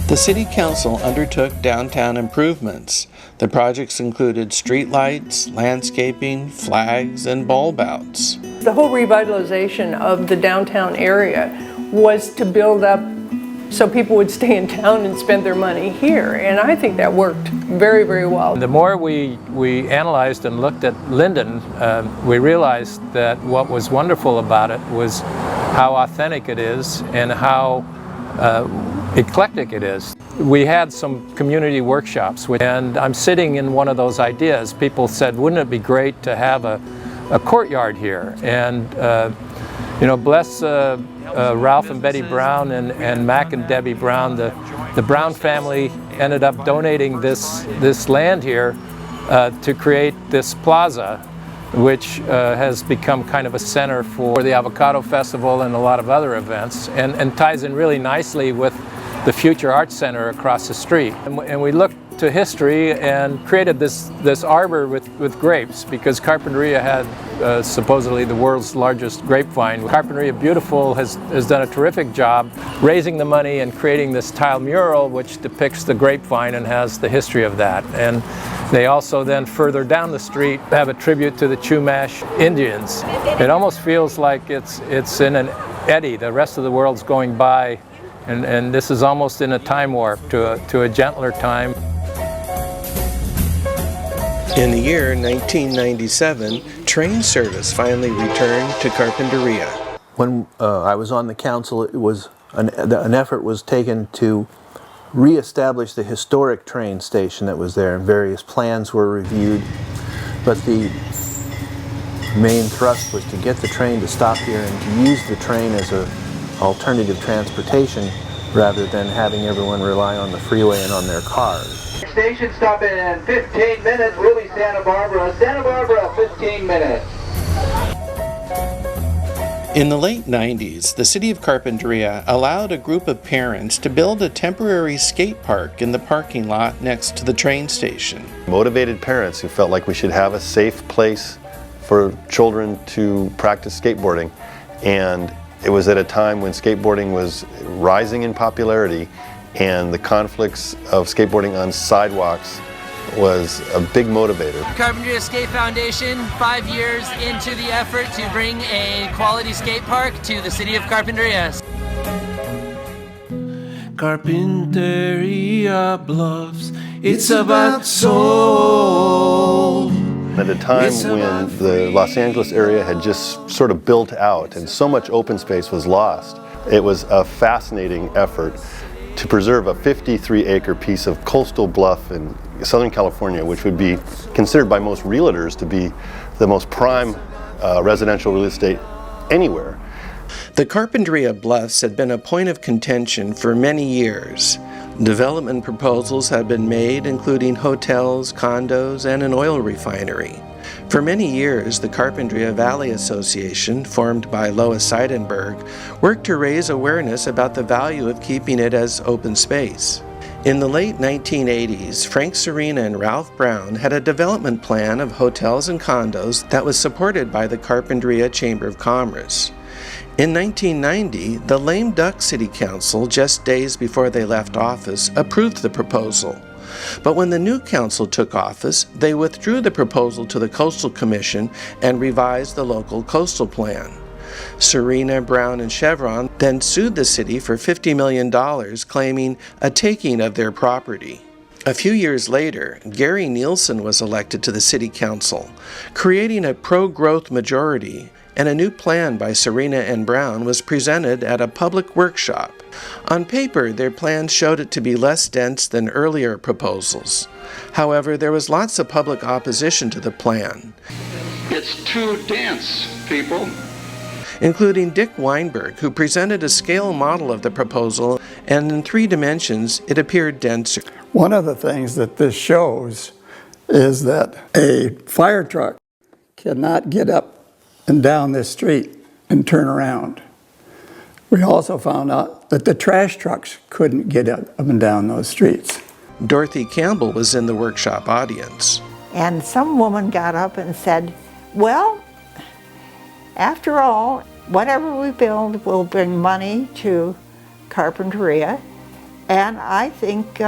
The City Council undertook downtown improvements. The projects included streetlights, landscaping, flags, and bulb outs. The whole revitalization of the downtown area was to build up so people would stay in town and spend their money here, and I think that worked very, very well. The more we analyzed and looked at Linden, we realized that what was wonderful about it was how authentic it is and how eclectic it is. We had some community workshops, and I'm sitting in one of those ideas. People said, wouldn't it be great to have a courtyard here? And you know, bless Ralph and Betty Brown and Mac and Debbie Brown. The Brown family ended up donating this land here to create this plaza, which has become kind of a center for the Avocado Festival and a lot of other events, and ties in really nicely with the Future Arts Center across the street. And we looked to history and created this arbor with grapes, because Carpinteria had supposedly the world's largest grapevine. Carpinteria Beautiful has done a terrific job raising the money and creating this tile mural which depicts the grapevine and has the history of that. And they also then further down the street have a tribute to the Chumash Indians. It almost feels like it's in an eddy. The rest of the world's going by, and this is almost in a time warp to a gentler time. In the year 1997, train service finally returned to Carpinteria. When I was on the council, it was an effort was taken to reestablish the historic train station that was there, and various plans were reviewed. But the main thrust was to get the train to stop here and to use the train as an alternative transportation rather than having everyone rely on the freeway and on their cars. Station stopping in 15 minutes. We'll be Santa Barbara. Santa Barbara, 15 minutes. In the late 90s, the city of Carpinteria allowed a group of parents to build a temporary skate park in the parking lot next to the train station. Motivated parents who felt like we should have a safe place for children to practice skateboarding, and it was at a time when skateboarding was rising in popularity, and the conflicts of skateboarding on sidewalks was a big motivator. Carpinteria Skate Foundation, 5 years into the effort to bring a quality skate park to the city of Carpinteria. Carpinteria Bluffs, it's about soul. At a time when the Los Angeles area had just sort of built out and so much open space was lost, it was a fascinating effort to preserve a 53-acre piece of coastal bluff in Southern California, which would be considered by most realtors to be the most prime residential real estate anywhere. The Carpinteria Bluffs had been a point of contention for many years. Development proposals had been made, including hotels, condos, and an oil refinery. For many years, the Carpinteria Valley Association, formed by Lois Seidenberg, worked to raise awareness about the value of keeping it as open space. In the late 1980s, Frank Serena and Ralph Brown had a development plan of hotels and condos that was supported by the Carpinteria Chamber of Commerce. In 1990, the lame duck city council, just days before they left office, approved the proposal. But when the new council took office, they withdrew the proposal to the Coastal Commission and revised the local coastal plan. Serena, Brown, and Chevron then sued the city for $50 million, claiming a taking of their property. A few years later, Gary Nielsen was elected to the city council, creating a pro-growth majority, and a new plan by Serena and Brown was presented at a public workshop. On paper, their plan showed it to be less dense than earlier proposals. However, there was lots of public opposition to the plan. It's too dense, people. Including Dick Weinberg, who presented a scale model of the proposal, and in 3 dimensions, it appeared denser. One of the things that this shows is that a fire truck cannot get up and down this street and turn around. We also found out that the trash trucks couldn't get up and down those streets. Dorothy Campbell was in the workshop audience. And some woman got up and said, well, after all, whatever we build will bring money to Carpinteria, and I think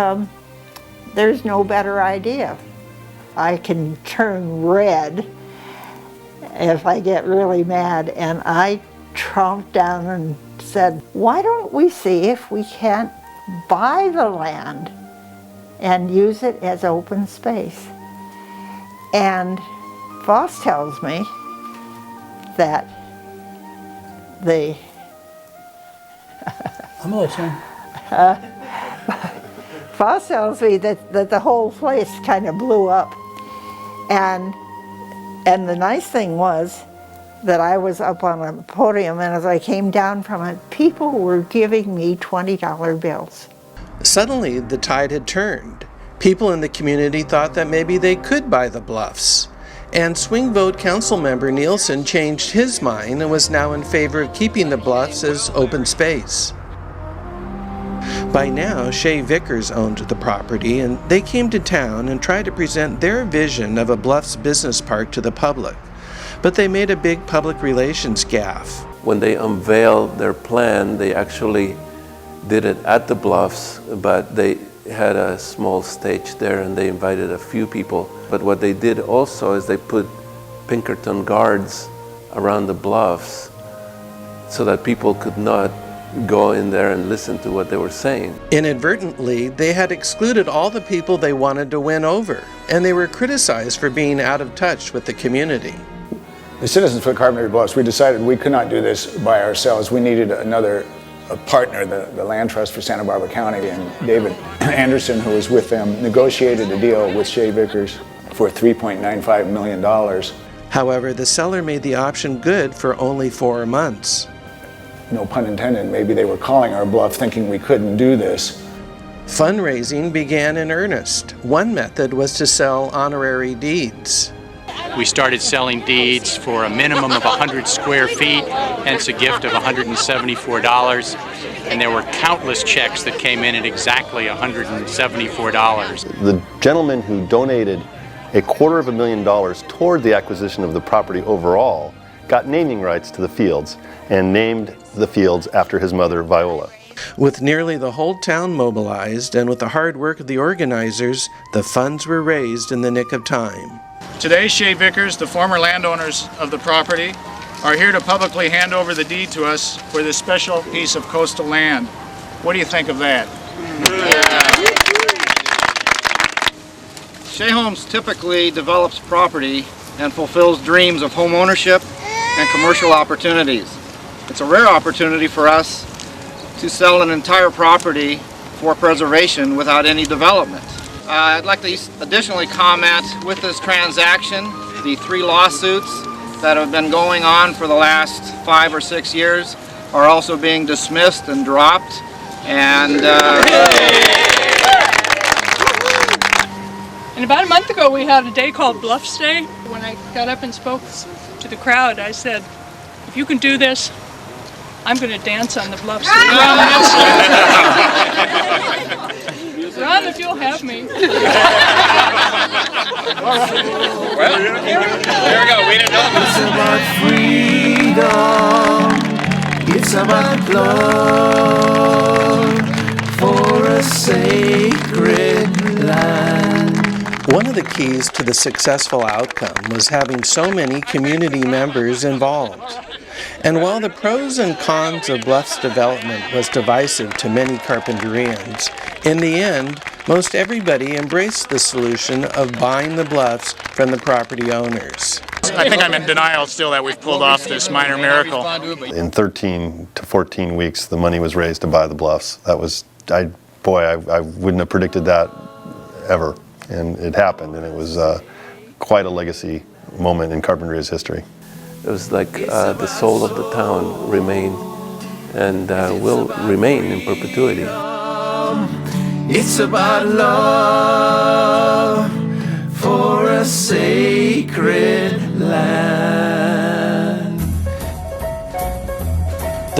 there's no better idea. I can turn red if I get really mad, and I tromped down and said, why don't we see if we can't buy the land and use it as open space? And Voss tells me that I'm listening. Voss tells me that the whole place kind of blew up. And the nice thing was that I was up on a podium, and as I came down from it, people were giving me $20 bills. Suddenly, the tide had turned. People in the community thought that maybe they could buy the bluffs. And swing vote council member Nielsen changed his mind and was now in favor of keeping the bluffs as open space. By now, Shea Vickers owned the property, and they came to town and tried to present their vision of a Bluffs business park to the public. But they made a big public relations gaffe. When they unveiled their plan, they actually did it at the Bluffs, but they had a small stage there and they invited a few people. But what they did also is they put Pinkerton guards around the Bluffs so that people could not go in there and listen to what they were saying. Inadvertently, they had excluded all the people they wanted to win over, and they were criticized for being out of touch with the community. The citizens for Carpinteria Bluffs, we decided we could not do this by ourselves. We needed another partner, the Land Trust for Santa Barbara County, and David Anderson, who was with them, negotiated a deal with Shea Vickers for $3.95 million. However, the seller made the option good for only 4 months. No pun intended, maybe they were calling our bluff thinking we couldn't do this. Fundraising began in earnest. One method was to sell honorary deeds. We started selling deeds for a minimum of 100 square feet, hence a gift of $174. And there were countless checks that came in at exactly $174. The gentleman who donated $250,000 toward the acquisition of the property overall got naming rights to the fields and named the fields after his mother, Viola. With nearly the whole town mobilized and with the hard work of the organizers, the funds were raised in the nick of time. Today, Shea Vickers, the former landowners of the property, are here to publicly hand over the deed to us for this special piece of coastal land. What do you think of that? Shea Homes typically develops property and fulfills dreams of home ownership and commercial opportunities. It's a rare opportunity for us to sell an entire property for preservation without any development. I'd like to additionally comment with this transaction, the 3 lawsuits that have been going on for the last 5 or 6 years are also being dismissed and dropped. And about a month ago we had a day called Bluffs Day. When I got up and spoke to the crowd, I said, if you can do this, I'm going to dance on the bluffs. Ron, if you'll have me. Well, there we go. We didn't know. It's about freedom. It's about love for a sacred land. One of the keys to the successful outcome was having so many community members involved. And while the pros and cons of Bluffs development was divisive to many Carpinterians, in the end, most everybody embraced the solution of buying the Bluffs from the property owners. I think I'm in denial still that we've pulled off this minor miracle. In 13 to 14 weeks, the money was raised to buy the Bluffs. That was, I wouldn't have predicted that ever. And it happened, and it was quite a legacy moment in Carpinteria's history. It was like the soul of the town remained and will remain in perpetuity. It's about love for a sacred land.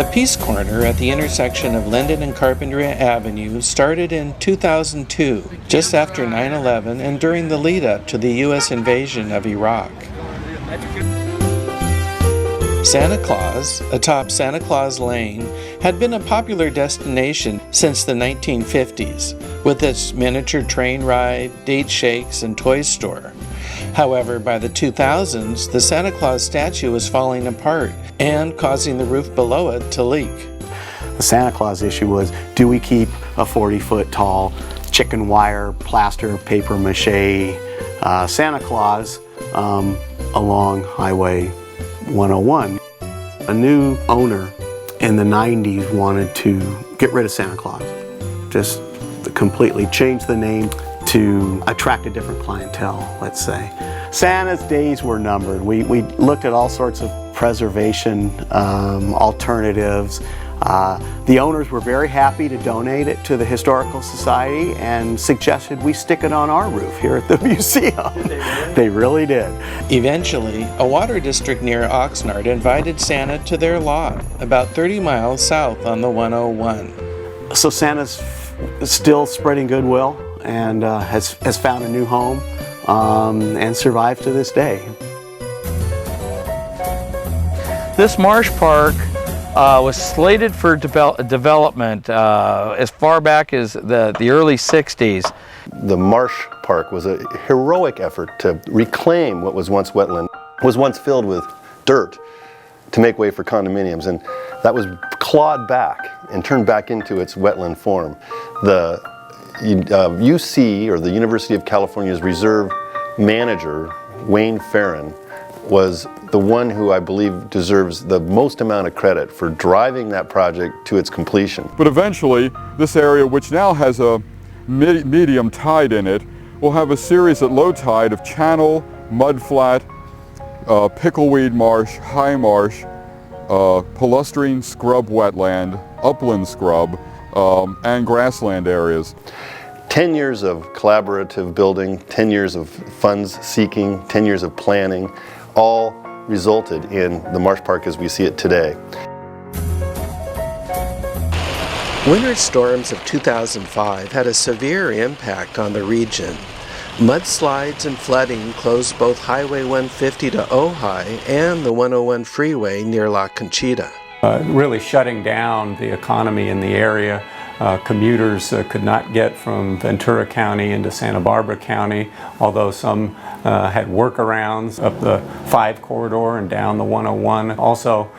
The Peace Corner at the intersection of Linden and Carpinteria Avenue started in 2002, just after 9/11 and during the lead-up to the U.S. invasion of Iraq. Santa Claus, atop Santa Claus Lane, had been a popular destination since the 1950s, with its miniature train ride, date shakes, and toy store. However, by the 2000s, the Santa Claus statue was falling apart and causing the roof below it to leak. The Santa Claus issue was, do we keep a 40-foot tall chicken wire, plaster, paper mache Santa Claus along Highway 101? A new owner in the 90s wanted to get rid of Santa Claus, just completely change the name to attract a different clientele, let's say. Santa's days were numbered. We looked at all sorts of preservation alternatives. The owners were very happy to donate it to the Historical Society and suggested we stick it on our roof here at the museum. They really did. Eventually, a water district near Oxnard invited Santa to their lot, about 30 miles south on the 101. So Santa's still spreading goodwill and has found a new home and survived to this day. This marsh park was slated for development as far back as the early 60s. The marsh park was a heroic effort to reclaim what was once wetland, was once filled with dirt to make way for condominiums, and that was clawed back and turned back into its wetland form. The UC, or the University of California's reserve manager, Wayne Farron, was the one who I believe deserves the most amount of credit for driving that project to its completion. But eventually, this area, which now has a medium tide in it, will have a series at low tide of channel, mudflat, pickleweed marsh, high marsh, palustrine scrub wetland, upland scrub, and grassland areas. 10 years of collaborative building, 10 years of funds seeking, 10 years of planning, all resulted in the marsh park as we see it today. Winter storms of 2005 had a severe impact on the region. Mudslides and flooding closed both Highway 150 to Ojai and the 101 freeway near La Conchita. Really shutting down the economy in the area. Commuters could not get from Ventura County into Santa Barbara County, although some had workarounds up the 5 corridor and down the 101. Also,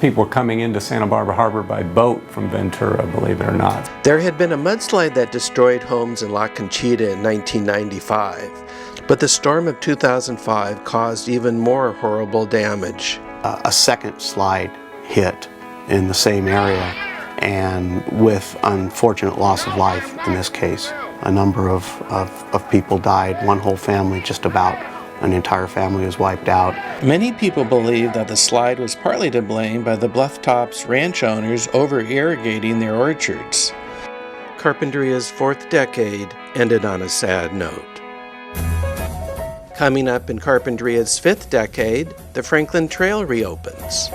people were coming into Santa Barbara Harbor by boat from Ventura, believe it or not. There had been a mudslide that destroyed homes in La Conchita in 1995, but the storm of 2005 caused even more horrible damage. A second slide hit in the same area, and with unfortunate loss of life in this case. A number of people died, one whole family, just about an entire family was wiped out. Many people believe that the slide was partly to blame by the Bluff Tops ranch owners over-irrigating their orchards. Carpinteria's 4th decade ended on a sad note. Coming up in Carpinteria's 5th decade, the Franklin Trail reopens.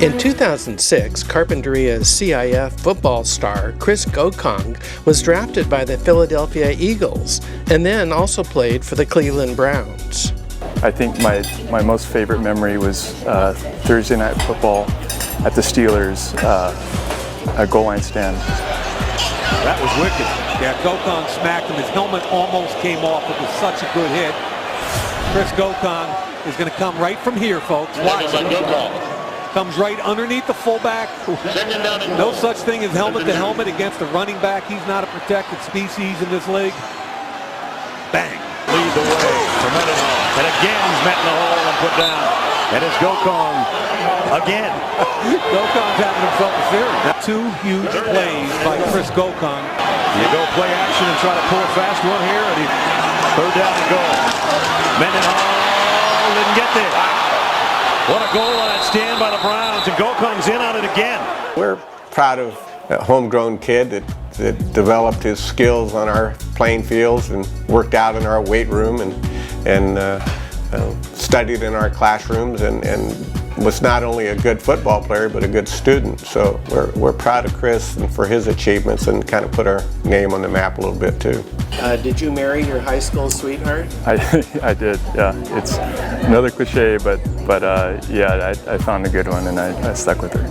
In 2006, Carpinteria's CIF football star Chris Gokong was drafted by the Philadelphia Eagles and then also played for the Cleveland Browns. I think my most favorite memory was Thursday night football at the Steelers goal line stand. That was wicked. Yeah, Gokong smacked him. His helmet almost came off. It was such a good hit. Chris Gokong is going to come right from here, folks. Watch it. Comes right underneath the fullback. No such thing as helmet-to-helmet against the running back. He's not a protected species in this league. Bang. Lead the way for Mendenhall. And again he's met in the hole and put down. And it's Gokong again. Gokong's having himself a series. 2 huge plays by Chris Gokong. You go play action and try to pull a fast one here. And he 3rd down and goal. Mendenhall didn't get there. What a goal on that stand by the Browns, and Gokong's in on it again. We're proud of a homegrown kid that developed his skills on our playing fields and worked out in our weight room and studied in our classrooms and was not only a good football player but a good student. So we're proud of Chris and for his achievements and kind of put our name on the map a little bit too. Did you marry your high school sweetheart? I did, yeah. It's another cliche, but yeah, I found a good one and I stuck with her.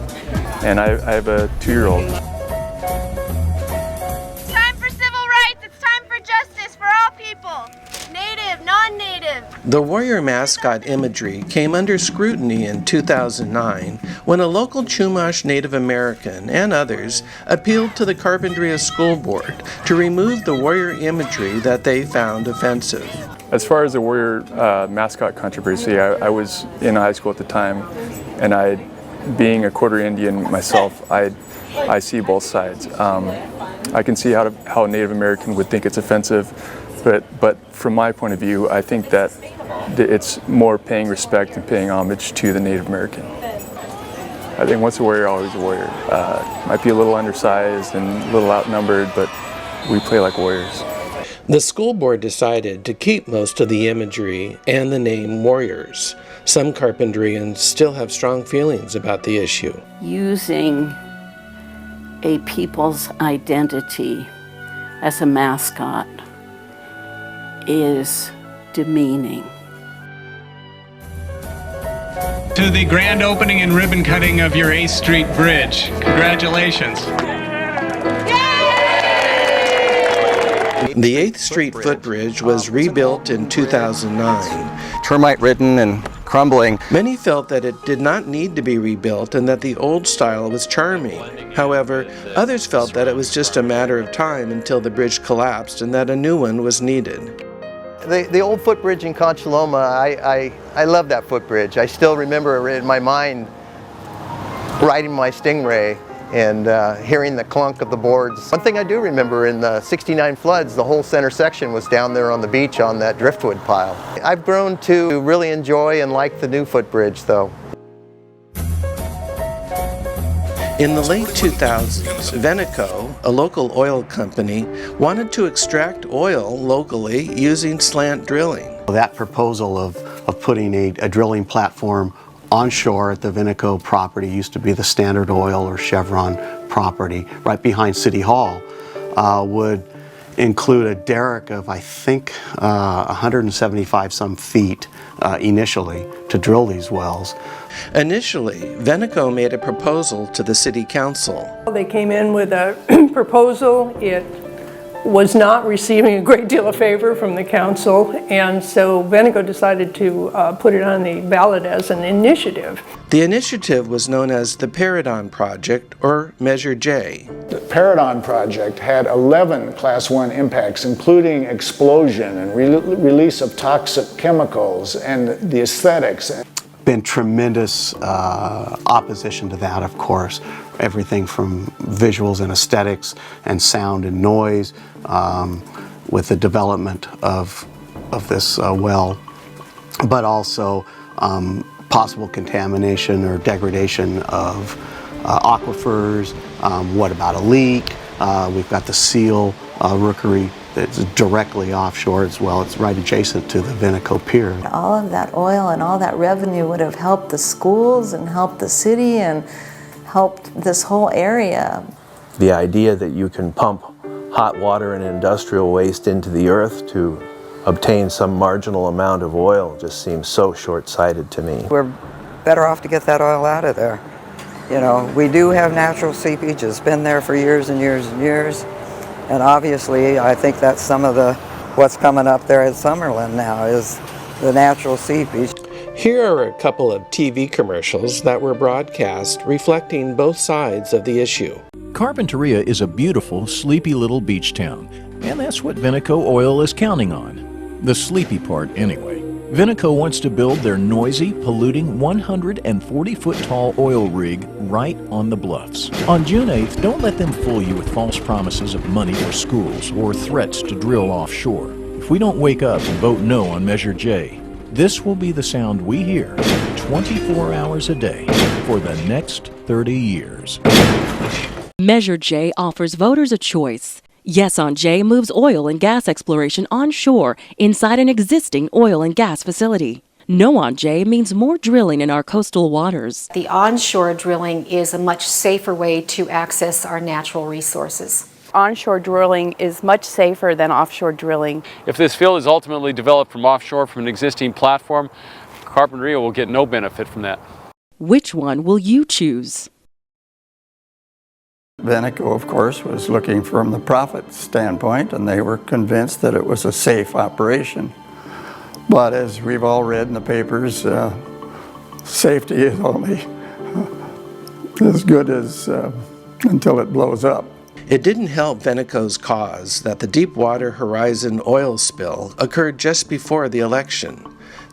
And I have a 2-year-old. It's time for civil rights. It's time for justice for all people. Native, non-native. The warrior mascot imagery came under scrutiny in 2009 when a local Chumash Native American and others appealed to the Carpinteria School Board to remove the warrior imagery that they found offensive. As far as the warrior mascot controversy, I was in high school at the time, and being a quarter Indian myself, I see both sides. I can see how Native American would think it's offensive, but from my point of view, I think that it's more paying respect and paying homage to the Native American. I think once a warrior, always a warrior. Might be a little undersized and a little outnumbered, but we play like warriors. The school board decided to keep most of the imagery and the name warriors. Some Carpinterians still have strong feelings about the issue. Using a people's identity as a mascot is demeaning. To the grand opening and ribbon cutting of your 8th Street Bridge. Congratulations. The 8th Street footbridge was rebuilt in 2009. Termite-ridden and crumbling. Many felt that it did not need to be rebuilt and that the old style was charming. However, others felt that it was just a matter of time until the bridge collapsed and that a new one was needed. The old footbridge in Conchaloma, I love that footbridge. I still remember in my mind riding my Stingray and hearing the clunk of the boards. One thing I do remember, in the '69 floods, the whole center section was down there on the beach on that driftwood pile. I've grown to really enjoy and like the new footbridge though. In the late 2000s, Veneco, a local oil company, wanted to extract oil locally using slant drilling. That proposal of putting a drilling platform onshore at the Veneco property, used to be the Standard Oil or Chevron property, right behind City Hall, would include a derrick of, I think, 175 some feet initially to drill these wells. Initially, Veneco made a proposal to the City Council. They came in with a proposal. It was not receiving a great deal of favor from the council, and so Veneco decided to put it on the ballot as an initiative. The initiative was known as the Paradon Project, or Measure J. The Paradon Project had 11 Class 1 impacts, including explosion and release of toxic chemicals and the aesthetics. Been tremendous opposition to that, of course. Everything from visuals and aesthetics and sound and noise with the development of this well, but also possible contamination or degradation of aquifers. What about a leak? We've got the seal rookery that's directly offshore as well. It's right adjacent to the Veneco Pier. All of that oil and all that revenue would have helped the schools and helped the city and helped this whole area. The idea that you can pump hot water and industrial waste into the earth to obtain some marginal amount of oil just seems so short-sighted to me. We're better off to get that oil out of there. You know, we do have natural seepage. It's been there for years and years and years. And obviously, I think that's some of what's coming up there at Summerlin now is the natural seepage. Here are a couple of TV commercials that were broadcast reflecting both sides of the issue. Carpinteria is a beautiful, sleepy little beach town, and that's what Veneco Oil is counting on. The sleepy part, anyway. Veneco wants to build their noisy, polluting 140-foot-tall oil rig right on the bluffs. On June 8th, don't let them fool you with false promises of money or schools or threats to drill offshore. If we don't wake up and vote no on Measure J, this will be the sound we hear 24 hours a day for the next 30 years. Measure J offers voters a choice. Yes on J moves oil and gas exploration onshore inside an existing oil and gas facility. No on Jay means more drilling in our coastal waters. The onshore drilling is a much safer way to access our natural resources. Onshore drilling is much safer than offshore drilling. If this field is ultimately developed from offshore from an existing platform, Carpinteria will get no benefit from that. Which one will you choose? Venico, of course, was looking from the profit standpoint, and they were convinced that it was a safe operation. But as we've all read in the papers, safety is only as good as until it blows up. It didn't help Venico's cause that the Deepwater Horizon oil spill occurred just before the election.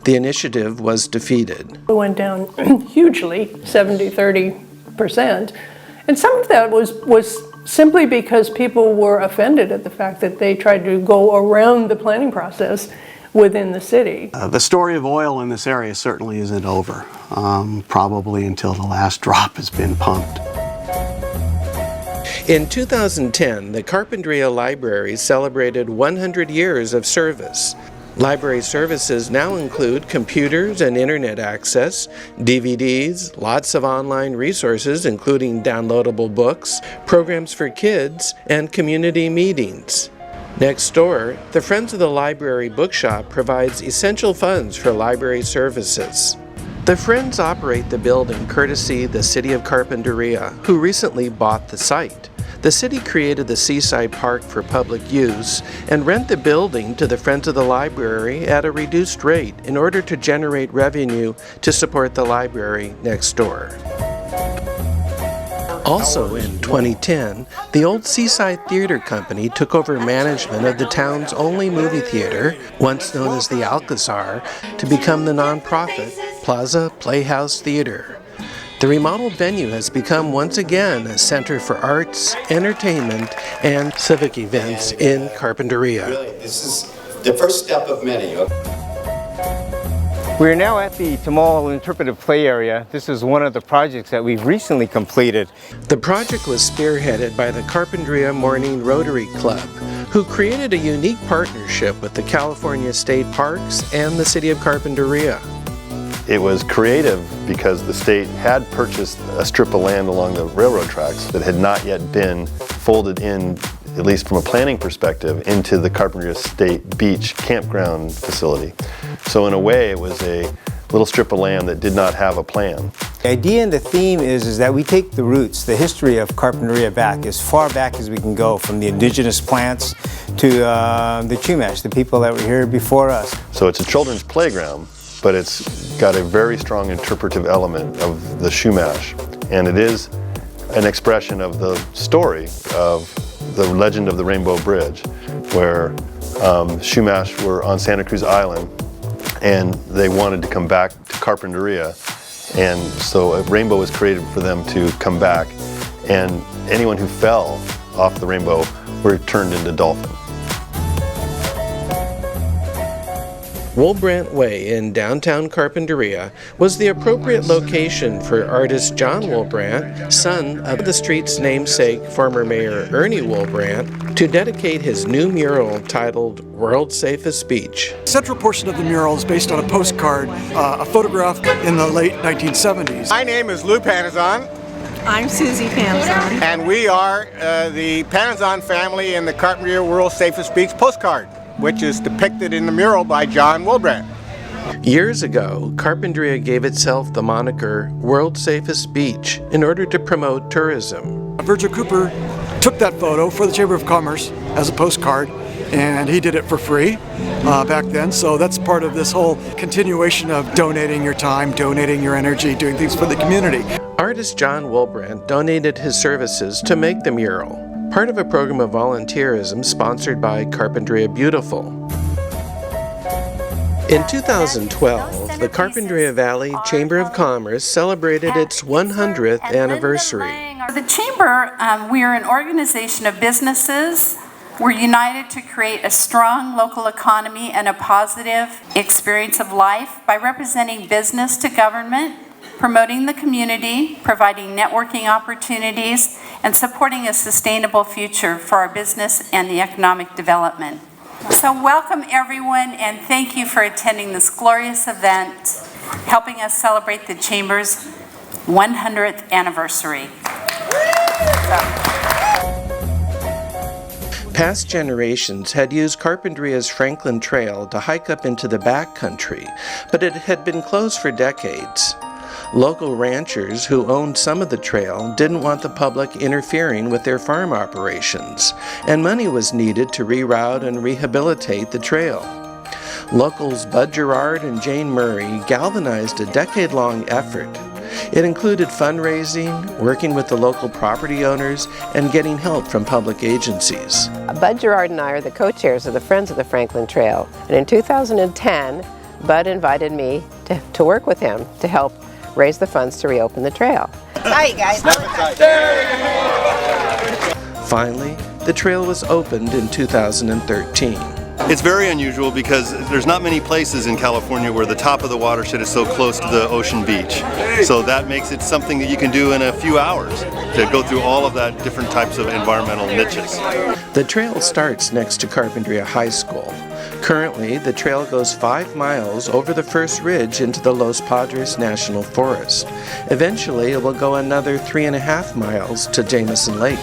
The initiative was defeated. It went down hugely, 70-30%. And some of that was simply because people were offended at the fact that they tried to go around the planning process within the city. The story of oil in this area certainly isn't over, probably until the last drop has been pumped. In 2010, the Carpinteria Library celebrated 100 years of service. Library services now include computers and internet access, DVDs, lots of online resources including downloadable books, programs for kids, and community meetings. Next door, the Friends of the Library bookshop provides essential funds for library services. The Friends operate the building courtesy the City of Carpinteria, who recently bought the site. The city created the Seaside Park for public use and rent the building to the Friends of the Library at a reduced rate in order to generate revenue to support the library next door. Also in 2010, the old Seaside Theater Company took over management of the town's only movie theater, once known as the Alcazar, to become the nonprofit Plaza Playhouse Theater. The remodeled venue has become once again a center for arts, entertainment, and civic events in Carpinteria. This is the first step of many. We are now at the Tamal Interpretive Play Area. This is one of the projects that we've recently completed. The project was spearheaded by the Carpinteria Morning Rotary Club, who created a unique partnership with the California State Parks and the City of Carpinteria. It was creative because the state had purchased a strip of land along the railroad tracks that had not yet been folded in, at least from a planning perspective, into the Carpinteria State Beach campground facility. So in a way, it was a little strip of land that did not have a plan. The idea and the theme is that we take the roots, the history of Carpinteria back, as far back as we can go, from the indigenous plants to the Chumash, the people that were here before us. So it's a children's playground, but it's got a very strong interpretive element of the Chumash. And it is an expression of the story of the legend of the Rainbow Bridge, where Chumash were on Santa Cruz Island and they wanted to come back to Carpinteria. And so a rainbow was created for them to come back, and anyone who fell off the rainbow were turned into dolphins. Woolbrant Way in downtown Carpinteria was the appropriate location for artist John Woolbrant, son of the street's namesake, former Mayor Ernie Woolbrant, to dedicate his new mural titled World's Safest Beach. The central portion of the mural is based on a postcard, a photograph in the late 1970s. My name is Lou Panazon. I'm Susie Panazon. And we are the Panazon family in the Carpinteria World's Safest Beach postcard, which is depicted in the mural by John Woolbrant. Years ago, Carpinteria gave itself the moniker World's Safest Beach in order to promote tourism. Virgil Cooper took that photo for the Chamber of Commerce as a postcard, and he did it for free back then, so that's part of this whole continuation of donating your time, donating your energy, doing things for the community. Artist John Woolbrant donated his services to make the mural, part of a program of volunteerism sponsored by Carpinteria Beautiful. In 2012, the Carpinteria Valley Chamber of Commerce celebrated its 100th anniversary. The Chamber, we are an organization of businesses. We're united to create a strong local economy and a positive experience of life by representing business to government, promoting the community, providing networking opportunities, and supporting a sustainable future for our business and the economic development. So welcome everyone, and thank you for attending this glorious event, helping us celebrate the Chamber's 100th anniversary. Past generations had used Carpinteria's Franklin Trail to hike up into the back country, but it had been closed for decades. Local ranchers who owned some of the trail didn't want the public interfering with their farm operations, and money was needed to reroute and rehabilitate the trail. Locals Bud Gerard and Jane Murray galvanized a decade-long effort. It included fundraising, working with the local property owners, and getting help from public agencies. Bud Gerard and I are the co-chairs of the Friends of the Franklin Trail, and in 2010, Bud invited me to work with him to help raise the funds to reopen the trail. Hi, guys. Finally, the trail was opened in 2013. It's very unusual because there's not many places in California where the top of the watershed is so close to the ocean beach. So that makes it something that you can do in a few hours to go through all of that different types of environmental niches. The trail starts next to Carpinteria High School. Currently, the trail goes 5 miles over the first ridge into the Los Padres National Forest. Eventually, it will go another 3.5 miles to Jameson Lake.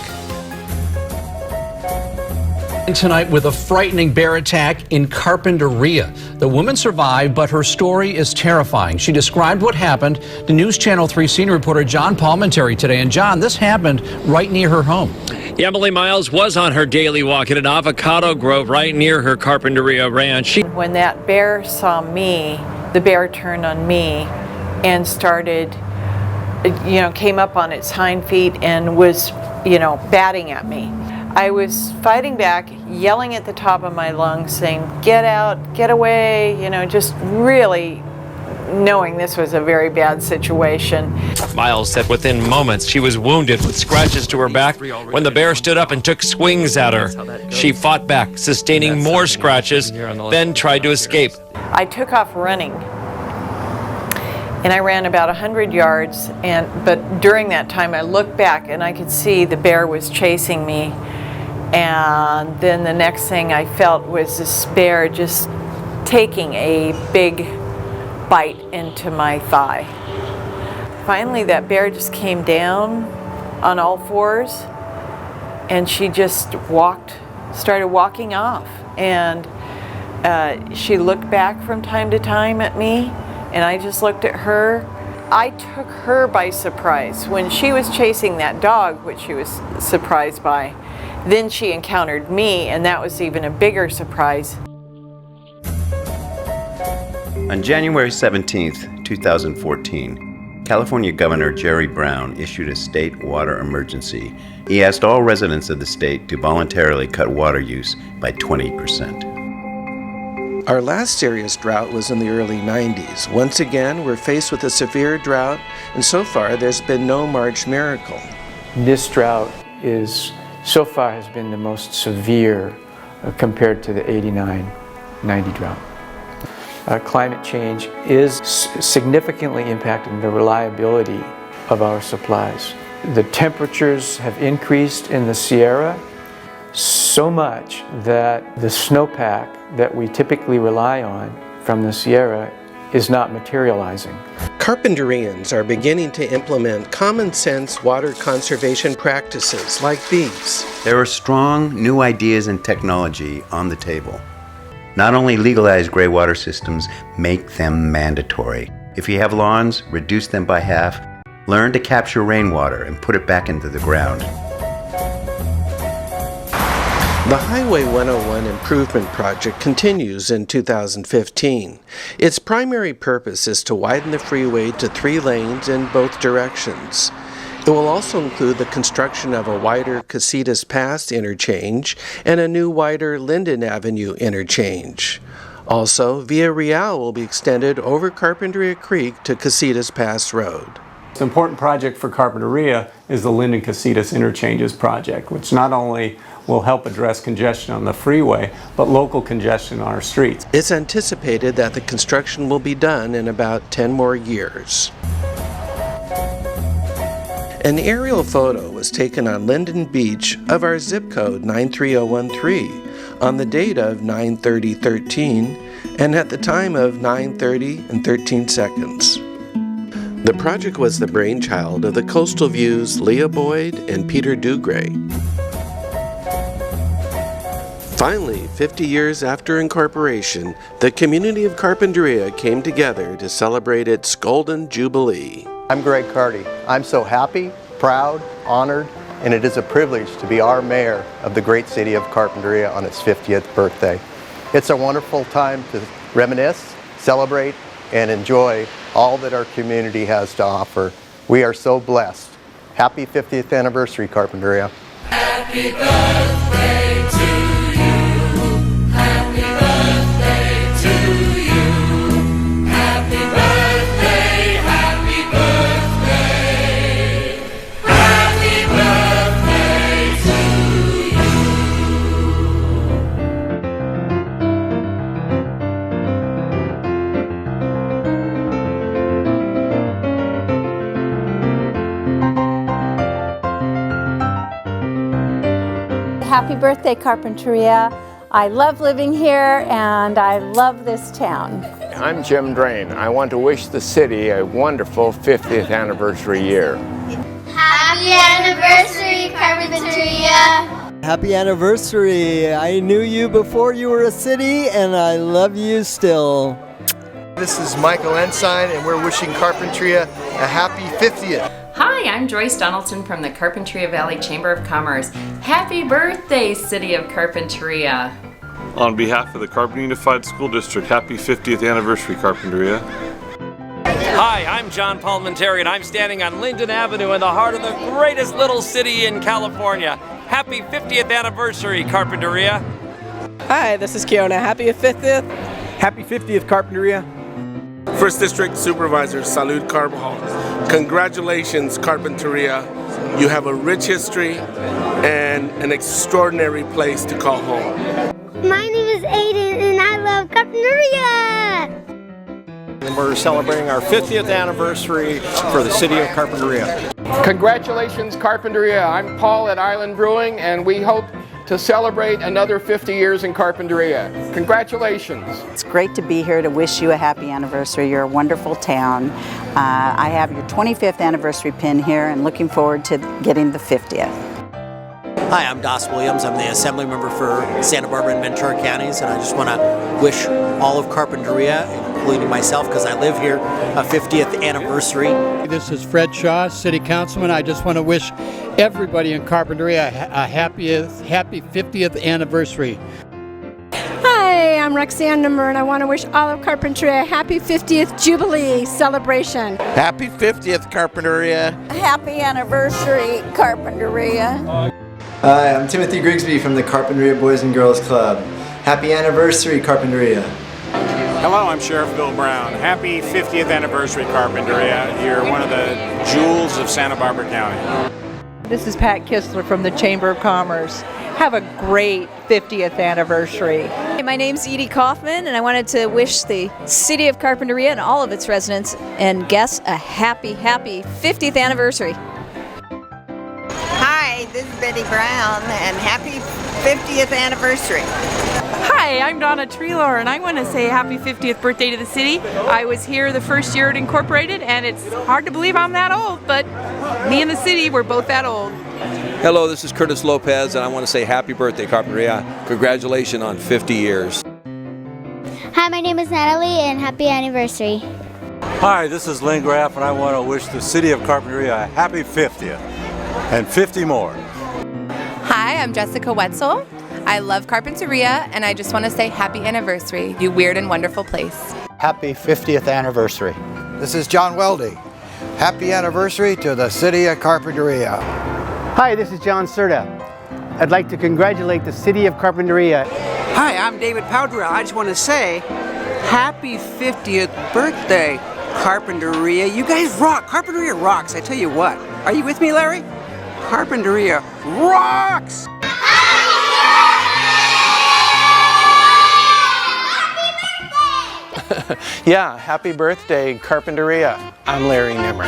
Tonight with a frightening bear attack in Carpinteria. The woman survived, but her story is terrifying. She described what happened to News Channel 3 senior reporter John Palmentary today. And John, this happened right near her home. Emily Miles was on her daily walk in an avocado grove right near her Carpinteria ranch. When that bear saw me, the bear turned on me and started, came up on its hind feet and was, batting at me. I was fighting back, yelling at the top of my lungs, saying, "Get out, get away," just really knowing this was a very bad situation. Miles said within moments she was wounded with scratches to her back when the bear stood up and took swings at her. She fought back, sustaining more scratches, then tried to escape. I took off running, and I ran about 100 yards, but during that time I looked back and I could see the bear was chasing me. And then the next thing I felt was this bear just taking a big bite into my thigh. Finally, that bear just came down on all fours, and she just started walking off. And she looked back from time to time at me, and I just looked at her. I took her by surprise. When she was chasing that dog, which she was surprised by, then she encountered me, and that was even a bigger surprise. On January 17, 2014, California Governor Jerry Brown issued a state water emergency. He asked all residents of the state to voluntarily cut water use by 20%. Our last serious drought was in the early 90s. Once again, we're faced with a severe drought, and so far there's been no March miracle. This drought so far has been the most severe compared to the 89-90 drought. Climate change is significantly impacting the reliability of our supplies. The temperatures have increased in the Sierra so much that the snowpack that we typically rely on from the Sierra is not materializing. Carpinterians are beginning to implement common-sense water conservation practices like these. There are strong new ideas and technology on the table. Not only legalize gray water systems, make them mandatory. If you have lawns, reduce them by half. Learn to capture rainwater and put it back into the ground. The Highway 101 Improvement Project continues in 2015. Its primary purpose is to widen the freeway to 3 lanes in both directions. It will also include the construction of a wider Casitas Pass interchange and a new wider Linden Avenue interchange. Also, Via Real will be extended over Carpinteria Creek to Casitas Pass Road. The important project for Carpinteria is the Linden Casitas Interchanges project, which not only will help address congestion on the freeway, but local congestion on our streets. It's anticipated that the construction will be done in about 10 more years. An aerial photo was taken on Linden Beach of our zip code 93013. on the date of 9/30/13 and at the time of 9:30 and 13 seconds. The project was the brainchild of the Coastal View's Leah Boyd and Peter Dugray. Finally, 50 years after incorporation, the community of Carpinteria came together to celebrate its Golden Jubilee. I'm Greg Carty. I'm so happy, proud, honored, and it is a privilege to be our mayor of the great city of Carpinteria on its 50th birthday. It's a wonderful time to reminisce, celebrate, and enjoy all that our community has to offer. We are so blessed. Happy 50th anniversary, Carpinteria. Happy birthday to you. Happy birthday to you. Happy birthday, happy birthday. Happy birthday to Happy birthday, Carpinteria. I love living here and I love this town. I'm Jim Drain. I want to wish the city a wonderful 50th anniversary year. Happy anniversary, Carpinteria! Happy anniversary! I knew you before you were a city and I love you still. This is Michael Ensign and we're wishing Carpinteria a happy 50th. Hi, I'm Joyce Donaldson from the Carpinteria Valley Chamber of Commerce. Happy birthday, City of Carpinteria. On behalf of the Carbon Unified School District, happy 50th anniversary, Carpinteria. Hi, I'm John Palmentary, and I'm standing on Linden Avenue in the heart of the greatest little city in California. Happy 50th anniversary, Carpinteria. Hi, this is Kiona. Happy 50th. Happy 50th, Carpinteria. First District Supervisor Salud Carbajal. Congratulations, Carpinteria. You have a rich history and an extraordinary place to call home. My name is Aiden and I love Carpinteria! And we're celebrating our 50th anniversary for the city of Carpinteria. Congratulations, Carpinteria. I'm Paul at Island Brewing, and we hope to celebrate another 50 years in Carpinteria. Congratulations. It's great to be here to wish you a happy anniversary. You're a wonderful town. I have your 25th anniversary pin here and looking forward to getting the 50th. Hi, I'm Dos Williams. I'm the Assembly Member for Santa Barbara and Ventura Counties, and I just want to wish all of Carpinteria, including myself, because I live here, a 50th anniversary. This is Fred Shaw, City Councilman. I just want to wish everybody in Carpinteria a happy 50th anniversary. Hi, I'm Roxanne Nummer, and I want to wish all of Carpinteria a happy 50th Jubilee celebration. Happy 50th, Carpinteria. Happy anniversary, Carpinteria. Hi, I'm Timothy Grigsby from the Carpinteria Boys and Girls Club. Happy anniversary, Carpinteria. Hello, I'm Sheriff Bill Brown. Happy 50th anniversary, Carpinteria. You're one of the jewels of Santa Barbara County. This is Pat Kistler from the Chamber of Commerce. Have a great 50th anniversary. My name's Edie Kaufman, and I wanted to wish the city of Carpinteria and all of its residents and guests a happy 50th anniversary. Hi, this is Betty Brown, and happy 50th anniversary. Hi, I'm Donna Treelor, and I want to say happy 50th birthday to the city. I was here the first year it incorporated, and it's hard to believe I'm that old, but me and the city, we're both that old. Hello, this is Curtis Lopez, and I want to say happy birthday, Carpinteria. Congratulations on 50 years. Hi, my name is Natalie and happy anniversary. Hi, this is Lynn Graff, and I want to wish the city of Carpinteria a happy 50th and 50 more. Hi, I'm Jessica Wetzel. I love Carpinteria, and I just want to say happy anniversary, you weird and wonderful place. Happy 50th anniversary. This is John Weldy. Happy anniversary to the city of Carpinteria. Hi, this is John Serta. I'd like to congratulate the city of Carpinteria. Hi, I'm David Powdrell. I just want to say happy 50th birthday, Carpinteria. You guys rock. Carpinteria rocks, I tell you what. Are you with me, Larry? Carpinteria rocks! Yeah, happy birthday, Carpinteria. I'm Larry Nimmer.